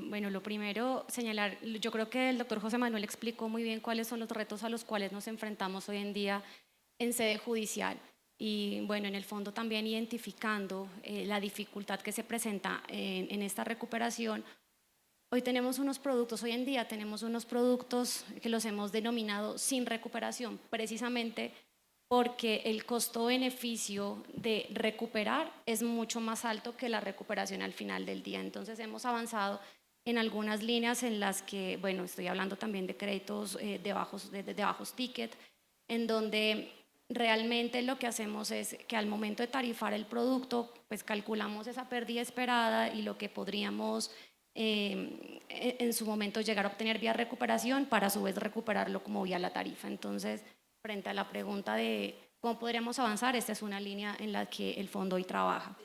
Bueno, lo primero, señalar, yo creo que el doctor José Manuel explicó muy bien cuáles son los retos a los cuales nos enfrentamos hoy en día en sede judicial. Y bueno, en el fondo también identificando la dificultad que se presenta en esta recuperación. Hoy en día tenemos unos productos que los hemos denominado sin recuperación, precisamente porque el costo-beneficio de recuperar es mucho más alto que la recuperación al final del día. Entonces hemos avanzado en algunas líneas en las que, bueno, estoy hablando también de créditos de bajos ticket, en donde realmente lo que hacemos es que al momento de tarifar el producto, pues calculamos esa pérdida esperada y lo que podríamos en su momento llegar a obtener vía recuperación para a su vez recuperarlo como vía la tarifa. Entonces, frente a la pregunta de cómo podríamos avanzar, esta es una línea en la que el fondo hoy trabaja.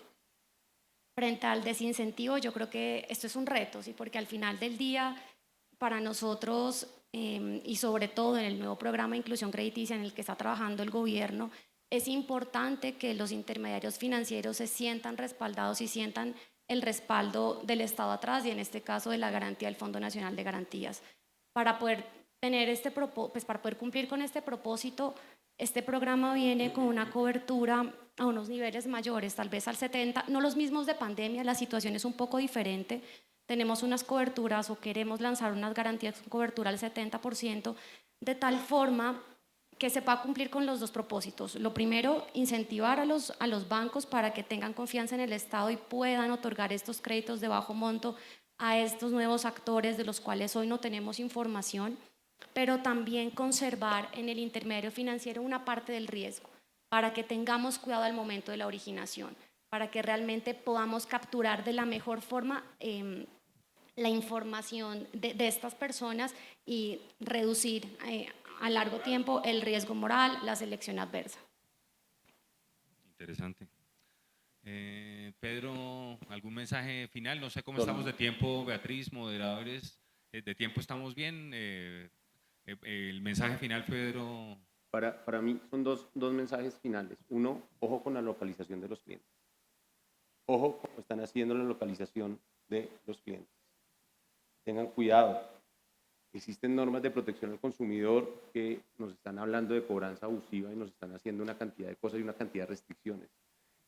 Frente al desincentivo, yo creo que esto es un reto, ¿sí? Porque al final del día, para nosotros, y sobre todo en el nuevo programa de inclusión crediticia en el que está trabajando el gobierno, es importante que los intermediarios financieros se sientan respaldados y sientan el respaldo del Estado atrás, y en este caso de la garantía del Fondo Nacional de Garantías. Para poder tener para poder cumplir con este propósito, Este programa viene con una cobertura a unos niveles mayores, tal vez al 70%, no los mismos de pandemia, la situación es un poco diferente. Tenemos unas coberturas o queremos lanzar unas garantías con cobertura al 70%, de tal forma que se pueda cumplir con los dos propósitos. Lo primero, incentivar a los bancos para que tengan confianza en el Estado y puedan otorgar estos créditos de bajo monto a estos nuevos actores de los cuales hoy no tenemos información, pero también conservar en el intermediario financiero una parte del riesgo para que tengamos cuidado al momento de la originación, para que realmente podamos capturar de la mejor forma la información de estas personas y reducir a largo tiempo el riesgo moral, la selección adversa. Interesante. Pedro, ¿algún mensaje final? No sé cómo estamos de tiempo, Beatriz, moderadores. ¿De tiempo estamos bien? El mensaje final, Pedro. Para mí son dos mensajes finales. Uno, ojo con la localización de los clientes. Ojo cómo están haciendo la localización de los clientes. Tengan cuidado. Existen normas de protección al consumidor que nos están hablando de cobranza abusiva y nos están haciendo una cantidad de cosas y una cantidad de restricciones.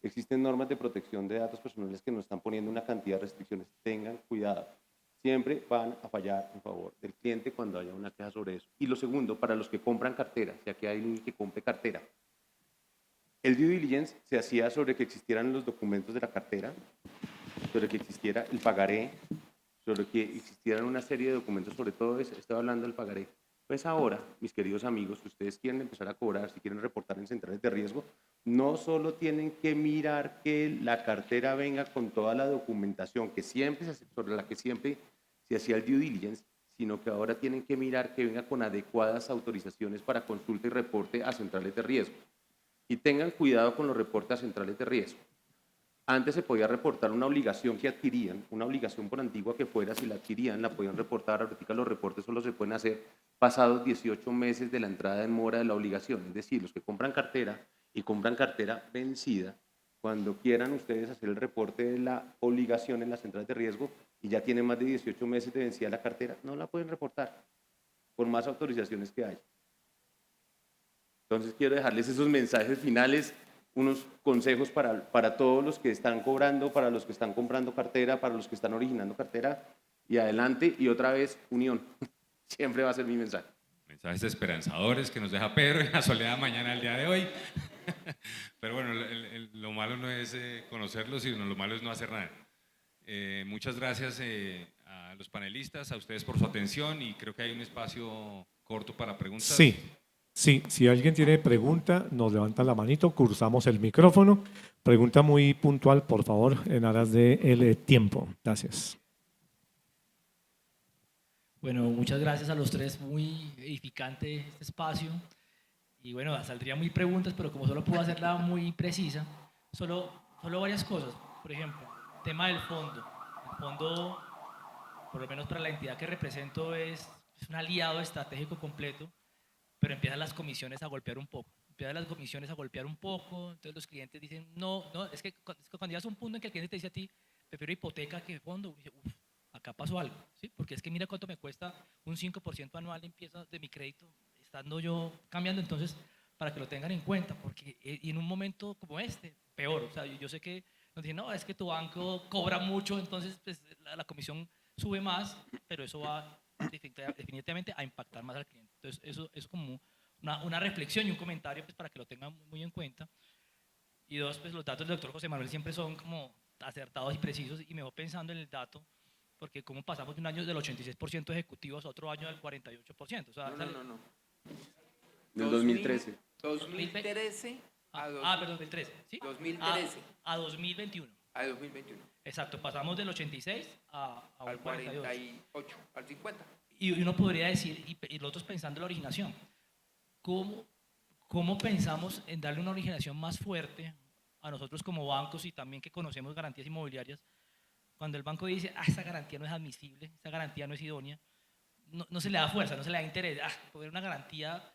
Existen normas de protección de datos personales que nos están poniendo una cantidad de restricciones. Tengan cuidado. Siempre van a fallar en favor del cliente cuando haya una queja sobre eso. Y lo segundo, para los que compran cartera, ya que hay alguien que compre cartera, el due diligence se hacía sobre que existieran los documentos de la cartera, sobre que existiera el pagaré, sobre que existieran una serie de documentos, sobre todo eso, estoy hablando del pagaré. Pues ahora, mis queridos amigos, si ustedes quieren empezar a cobrar, si quieren reportar en centrales de riesgo, no solo tienen que mirar que la cartera venga con toda la documentación que siempre sobre la que siempre se hacía el due diligence, sino que ahora tienen que mirar que venga con adecuadas autorizaciones para consulta y reporte a centrales de riesgo. Y tengan cuidado con los reportes a centrales de riesgo. Antes se podía reportar una obligación que adquirían, una obligación por antigua que fuera, si la adquirían, la podían reportar. Ahorita los reportes solo se pueden hacer pasados 18 meses de la entrada en mora de la obligación. Es decir, los que compran cartera y compran cartera vencida, cuando quieran ustedes hacer el reporte de la obligación en las centrales de riesgo y ya tienen más de 18 meses de vencida la cartera, no la pueden reportar, por más autorizaciones que haya. Entonces quiero dejarles esos mensajes finales, unos consejos para todos los que están cobrando, para los que están comprando cartera, para los que están originando cartera, y adelante, y otra vez, unión. Siempre va a ser mi mensaje. Mensajes esperanzadores que nos deja Pedro en la soledad mañana al día de hoy. Pero bueno, lo malo no es conocerlos, sino lo malo es no hacer nada. Muchas gracias a los panelistas, a ustedes por su atención, y creo que hay un espacio corto para preguntas. Sí, sí, si alguien tiene pregunta, nos levanta la manito, cruzamos el micrófono. Pregunta muy puntual, por favor, en aras del tiempo. Gracias. Bueno, muchas gracias a los tres, muy edificante este espacio. Y bueno, saldrían muy preguntas, pero como solo puedo hacerla muy precisa, solo varias cosas. Por ejemplo, tema del fondo. El fondo, por lo menos para la entidad que represento, es un aliado estratégico completo, pero empiezan las comisiones a golpear un poco. Entonces los clientes dicen, no, es que cuando llegas a un punto en que el cliente te dice a ti, prefiero hipoteca que fondo, dice, acá pasó algo, ¿sí? Porque es que mira cuánto me cuesta un 5% anual empieza de mi crédito, estando yo cambiando. Entonces, para que lo tengan en cuenta, porque y en un momento como este, peor. O sea, yo sé que nos dicen, no, es que tu banco cobra mucho, entonces pues, la comisión sube más, pero eso va definitivamente a impactar más al cliente. Entonces, eso es como una reflexión y un comentario pues, para que lo tengan muy en cuenta. Y dos, pues los datos del doctor José Manuel siempre son como acertados y precisos, y me voy pensando en el dato, porque como pasamos de un año del 86% ejecutivos a otro año del 48%. O sea, No. Del 2013. 2013 perdón, 2013. ¿Sí? 2013 a 2021. a 2021. Exacto, pasamos del 86 al un 48. 48, al 50. Y uno podría decir, y los otros pensando en la originación, ¿cómo pensamos en darle una originación más fuerte a nosotros como bancos y también que conocemos garantías inmobiliarias? Cuando el banco dice, esa garantía no es admisible, esa garantía no es idónea, no se le da fuerza, no se le da interés. Poner una garantía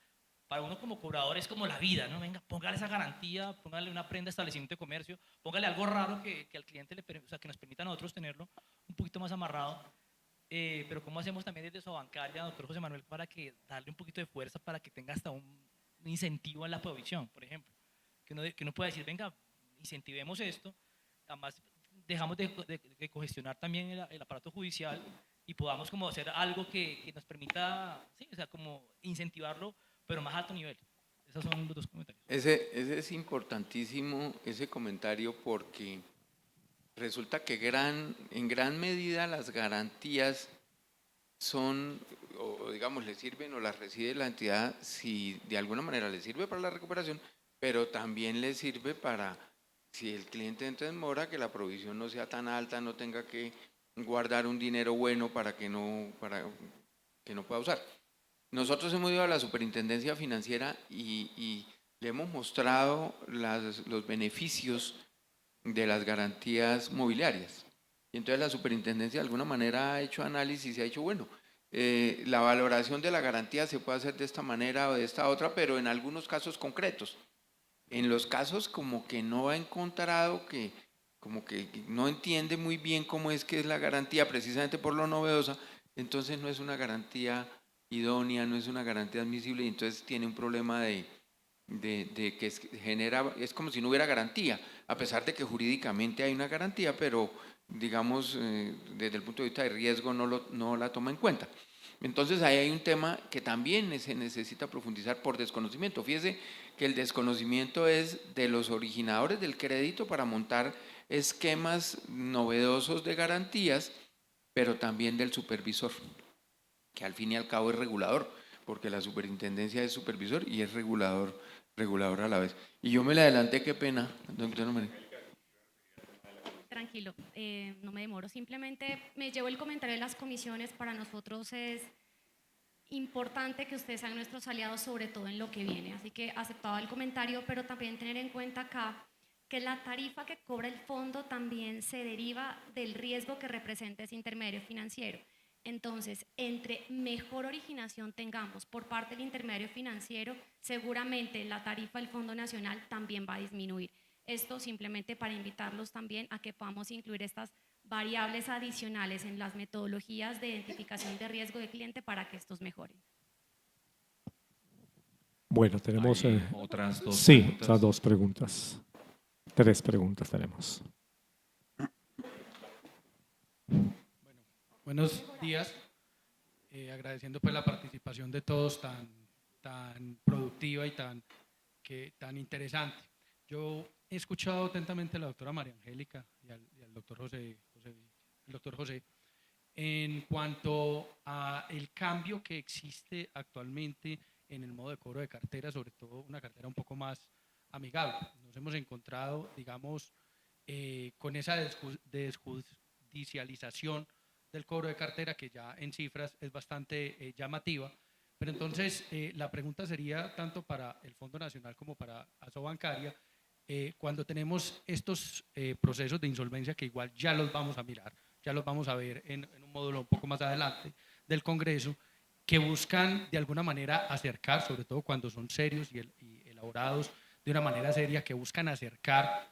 para uno como cobrador es como la vida, ¿no? Venga, póngale esa garantía, póngale una prenda de establecimiento de comercio, póngale algo raro que al cliente que nos permita a nosotros tenerlo un poquito más amarrado. Pero ¿cómo hacemos también desde su bancaria, doctor José Manuel, para que darle un poquito de fuerza para que tenga hasta un un incentivo a la provisión, por ejemplo. Que uno pueda decir, venga, incentivemos esto, además dejamos de congestionar también el aparato judicial y podamos como hacer algo que nos permita, sí, o sea, como incentivarlo, pero más a alto nivel. Esos son los dos comentarios. Ese es importantísimo, ese comentario, porque resulta que en gran medida las garantías son, o digamos, le sirven o las recibe la entidad si de alguna manera le sirve para la recuperación, pero también le sirve para, si el cliente entra en mora, que la provisión no sea tan alta, no tenga que guardar un dinero bueno para que no pueda usar. Nosotros hemos ido a la Superintendencia Financiera y le hemos mostrado los beneficios de las garantías mobiliarias. Y entonces la Superintendencia de alguna manera ha hecho análisis y ha dicho, bueno, la valoración de la garantía se puede hacer de esta manera o de esta otra, pero en algunos casos concretos. En los casos como que no ha encontrado como que no entiende muy bien cómo es que es la garantía, precisamente por lo novedosa, entonces no es una garantía idónea, no es una garantía admisible y entonces tiene un problema de que es como si no hubiera garantía, a pesar de que jurídicamente hay una garantía, pero digamos desde el punto de vista de riesgo no la toma en cuenta. Entonces ahí hay un tema que también se necesita profundizar por desconocimiento. Fíjese que el desconocimiento es de los originadores del crédito para montar esquemas novedosos de garantías, pero también del supervisor, que al fin y al cabo es regulador, porque la superintendencia es supervisor y es regulador a la vez. Y yo me le adelanté, qué pena, doctor María. Tranquilo, no me demoro. Simplemente me llevo el comentario de las comisiones. Para nosotros es importante que ustedes sean nuestros aliados, sobre todo en lo que viene. Así que aceptado el comentario, pero también tener en cuenta acá que la tarifa que cobra el fondo también se deriva del riesgo que representa ese intermediario financiero. Entonces, entre mejor originación tengamos por parte del intermediario financiero, seguramente la tarifa del Fondo Nacional también va a disminuir. Esto simplemente para invitarlos también a que podamos incluir estas variables adicionales en las metodologías de identificación de riesgo de cliente para que estos mejoren. Bueno, tenemos otras dos sí, preguntas. otras dos preguntas. 3 preguntas tenemos. Buenos días, agradeciendo pues la participación de todos tan productiva y tan interesante. Yo he escuchado atentamente a la doctora María Angélica y al doctor José en cuanto a el cambio que existe actualmente en el modo de cobro de cartera, sobre todo una cartera un poco más amigable. Nos hemos encontrado, digamos, con esa desjudicialización del cobro de cartera que ya en cifras es bastante llamativa, pero entonces la pregunta sería tanto para el Fondo Nacional como para Asobancaria, cuando tenemos estos procesos de insolvencia que igual ya los vamos a mirar, ya los vamos a ver en un módulo un poco más adelante del Congreso, que buscan de alguna manera acercar, sobre todo cuando son serios y elaborados de una manera seria, que buscan acercar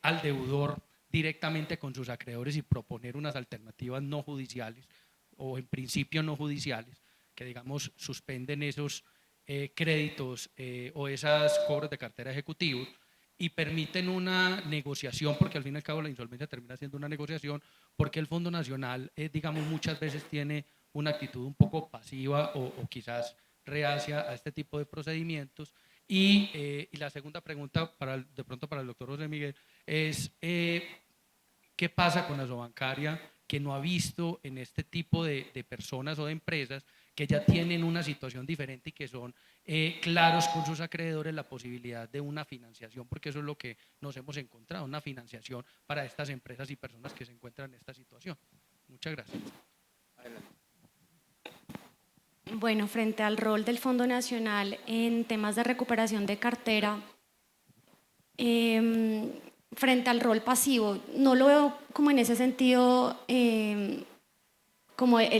al deudor directamente con sus acreedores y proponer unas alternativas no judiciales o en principio no judiciales que digamos suspenden esos créditos o esos cobros de cartera ejecutivos y permiten una negociación, porque al fin y al cabo la insolvencia termina siendo una negociación, porque el Fondo Nacional digamos muchas veces tiene una actitud un poco pasiva o quizás reacia a este tipo de procedimientos. Y la segunda pregunta de pronto para el doctor José Miguel es ¿qué pasa con la Asobancaria que no ha visto en este tipo de personas o de empresas que ya tienen una situación diferente y que son claros con sus acreedores la posibilidad de una financiación? Porque eso es lo que nos hemos encontrado, una financiación para estas empresas y personas que se encuentran en esta situación. Muchas gracias. Adelante. Bueno, frente al rol del Fondo Nacional en temas de recuperación de cartera, frente al rol pasivo, no lo veo como en ese sentido,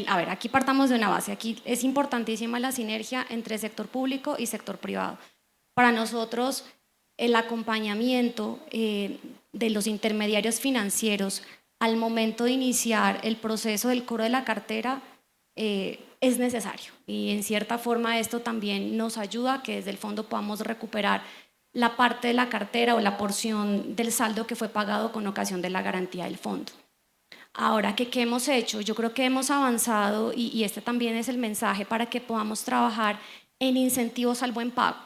a ver, aquí partamos de una base, aquí es importantísima la sinergia entre sector público y sector privado. Para nosotros, el acompañamiento de los intermediarios financieros al momento de iniciar el proceso del cobro de la cartera es necesario. Y en cierta forma esto también nos ayuda a que desde el fondo podamos recuperar la parte de la cartera o la porción del saldo que fue pagado con ocasión de la garantía del fondo. Ahora, ¿qué hemos hecho? Yo creo que hemos avanzado y este también es el mensaje para que podamos trabajar en incentivos al buen pago.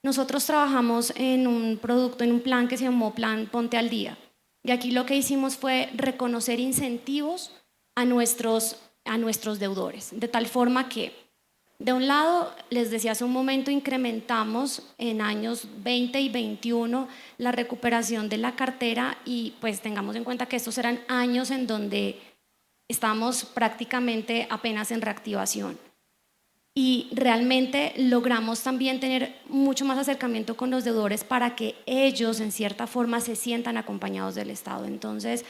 Nosotros trabajamos en un producto, en un plan que se llamó Plan Ponte al Día. Y aquí lo que hicimos fue reconocer incentivos a nuestros deudores, de tal forma que, de un lado, les decía hace un momento, incrementamos en años 20 y 21 la recuperación de la cartera y pues tengamos en cuenta que estos eran años en donde estamos prácticamente apenas en reactivación. Y realmente logramos también tener mucho más acercamiento con los deudores para que ellos en cierta forma se sientan acompañados del Estado. Entonces,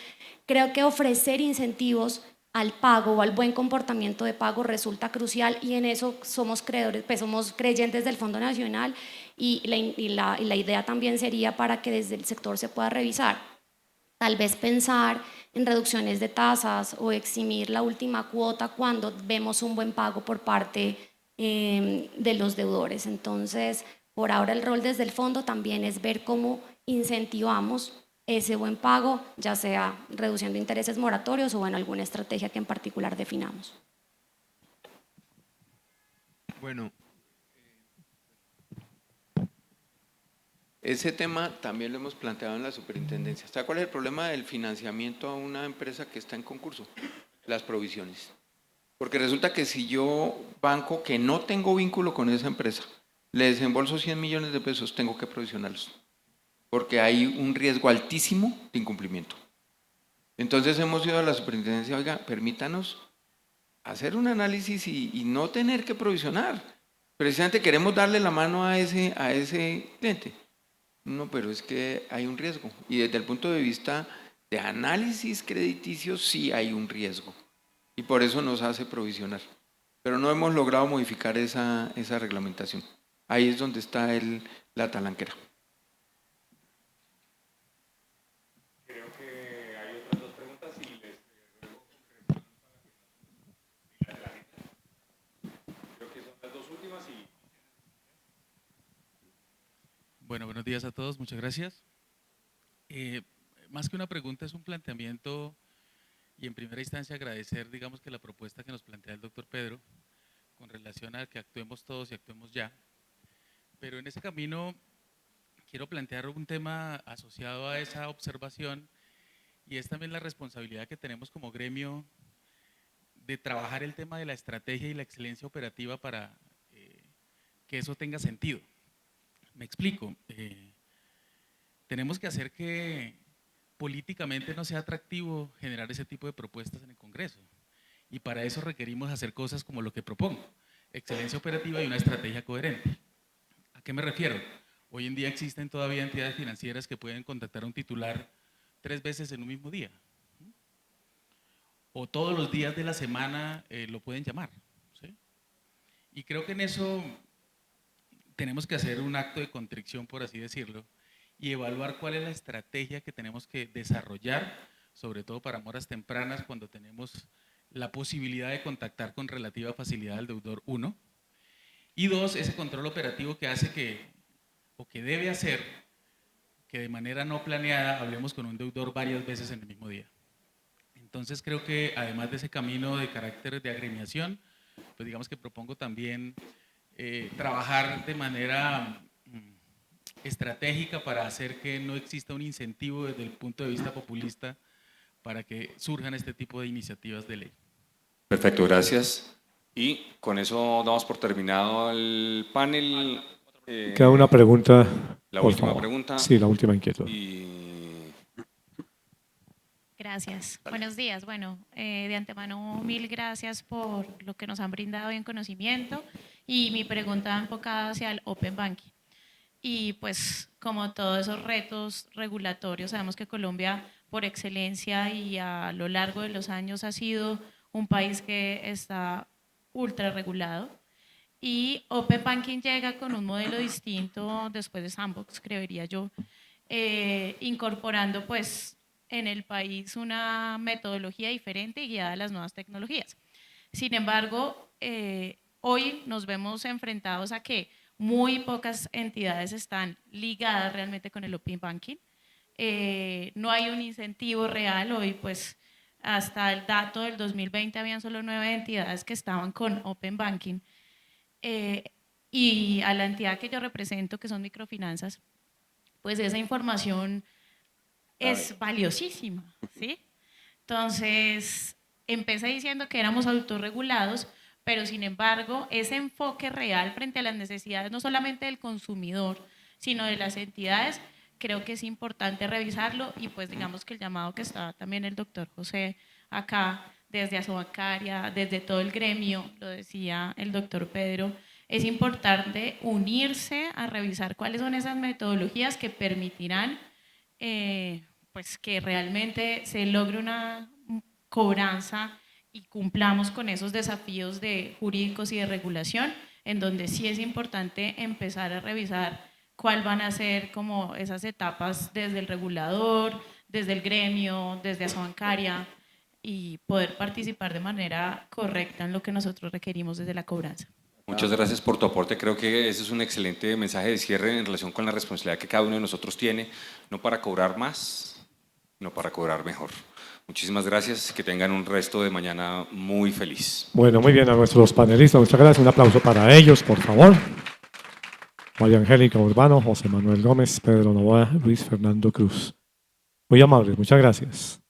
creo que ofrecer incentivos al pago o al buen comportamiento de pago resulta crucial y en eso somos creedores, pues somos creyentes del Fondo Nacional y la idea también sería para que desde el sector se pueda revisar. Tal vez pensar en reducciones de tasas o eximir la última cuota cuando vemos un buen pago por parte de los deudores. Entonces, por ahora el rol desde el fondo también es ver cómo incentivamos ese buen pago, ya sea reduciendo intereses moratorios o bueno, alguna estrategia que en particular definamos. Bueno, ese tema también lo hemos planteado en la superintendencia. ¿Sabe cuál es el problema del financiamiento a una empresa que está en concurso? Las provisiones. Porque resulta que si yo, banco que no tengo vínculo con esa empresa, le desembolso 100 millones de pesos, tengo que provisionarlos. Porque hay un riesgo altísimo de incumplimiento. Entonces hemos ido a la superintendencia, oiga, permítanos hacer un análisis y no tener que provisionar. Precisamente queremos darle la mano a ese cliente. No, pero es que hay un riesgo. Y desde el punto de vista de análisis crediticio sí hay un riesgo. Y por eso nos hace provisionar. Pero no hemos logrado modificar esa reglamentación. Ahí es donde está la talanquera. Creo que hay otras dos preguntas y les ruego que la gente. Creo que son las dos últimas y... Bueno, buenos días a todos, muchas gracias. Más que una pregunta es un planteamiento y en primera instancia agradecer, digamos que la propuesta que nos plantea el doctor Pedro con relación a que actuemos todos y actuemos ya. Pero en ese camino quiero plantear un tema asociado a esa observación y es también la responsabilidad que tenemos como gremio de trabajar el tema de la estrategia y la excelencia operativa para que eso tenga sentido. Me explico. Tenemos que hacer que políticamente no sea atractivo generar ese tipo de propuestas en el Congreso. Y para eso requerimos hacer cosas como lo que propongo, excelencia operativa y una estrategia coherente. ¿A qué me refiero? Hoy en día existen todavía entidades financieras que pueden contactar a un titular 3 veces en un mismo día. O todos los días de la semana lo pueden llamar. ¿Sí? Y creo que en eso tenemos que hacer un acto de contrición, por así decirlo, y evaluar cuál es la estrategia que tenemos que desarrollar, sobre todo para moras tempranas, cuando tenemos la posibilidad de contactar con relativa facilidad al deudor, 1. Y 2, ese control operativo que hace que, o que debe hacer, que de manera no planeada hablemos con un deudor varias veces en el mismo día. Entonces creo que además de ese camino de carácter de agremiación, pues digamos que propongo también trabajar de manera estratégica para hacer que no exista un incentivo desde el punto de vista populista para que surjan este tipo de iniciativas de ley. Perfecto, gracias. Y con eso damos por terminado el panel. Queda una pregunta. La por última favor. pregunta. Sí, la última inquietud. Gracias. Buenos días. Bueno, de antemano, mil gracias por lo que nos han brindado en conocimiento y mi pregunta va enfocada hacia el Open Banking. Y pues como todos esos retos regulatorios, sabemos que Colombia por excelencia y a lo largo de los años ha sido un país que está ultra regulado. Y Open Banking llega con un modelo distinto después de Sandbox, creería yo, incorporando pues en el país una metodología diferente y guiada a las nuevas tecnologías. Sin embargo, hoy nos vemos enfrentados a que muy pocas entidades están ligadas realmente con el Open Banking. No hay un incentivo real. Hoy, pues, hasta el dato del 2020 habían solo 9 entidades que estaban con Open Banking. Y a la entidad que yo represento, que son microfinanzas, pues esa información es valiosísima, ¿sí? Entonces, empecé diciendo que éramos autorregulados, pero sin embargo, ese enfoque real frente a las necesidades no solamente del consumidor, sino de las entidades, creo que es importante revisarlo. Y pues digamos que el llamado que estaba también el doctor José acá, desde Asobancaria, desde todo el gremio, lo decía el doctor Pedro, es importante unirse a revisar cuáles son esas metodologías que permitirán pues que realmente se logre una cobranza y cumplamos con esos desafíos jurídicos y de regulación, en donde sí es importante empezar a revisar cuáles van a ser como esas etapas desde el regulador, desde el gremio, desde Asobancaria, y poder participar de manera correcta en lo que nosotros requerimos desde la cobranza. Muchas gracias por tu aporte. Creo que ese es un excelente mensaje de cierre en relación con la responsabilidad que cada uno de nosotros tiene, no para cobrar más, sino para cobrar mejor. Muchísimas gracias, que tengan un resto de mañana muy feliz. Bueno, muy bien, a nuestros panelistas, muchas gracias. Un aplauso para ellos, por favor. María Angélica Urbano, José Manuel Gómez, Pedro Novoa, Luis Fernando Cruz. Muy amables, muchas gracias.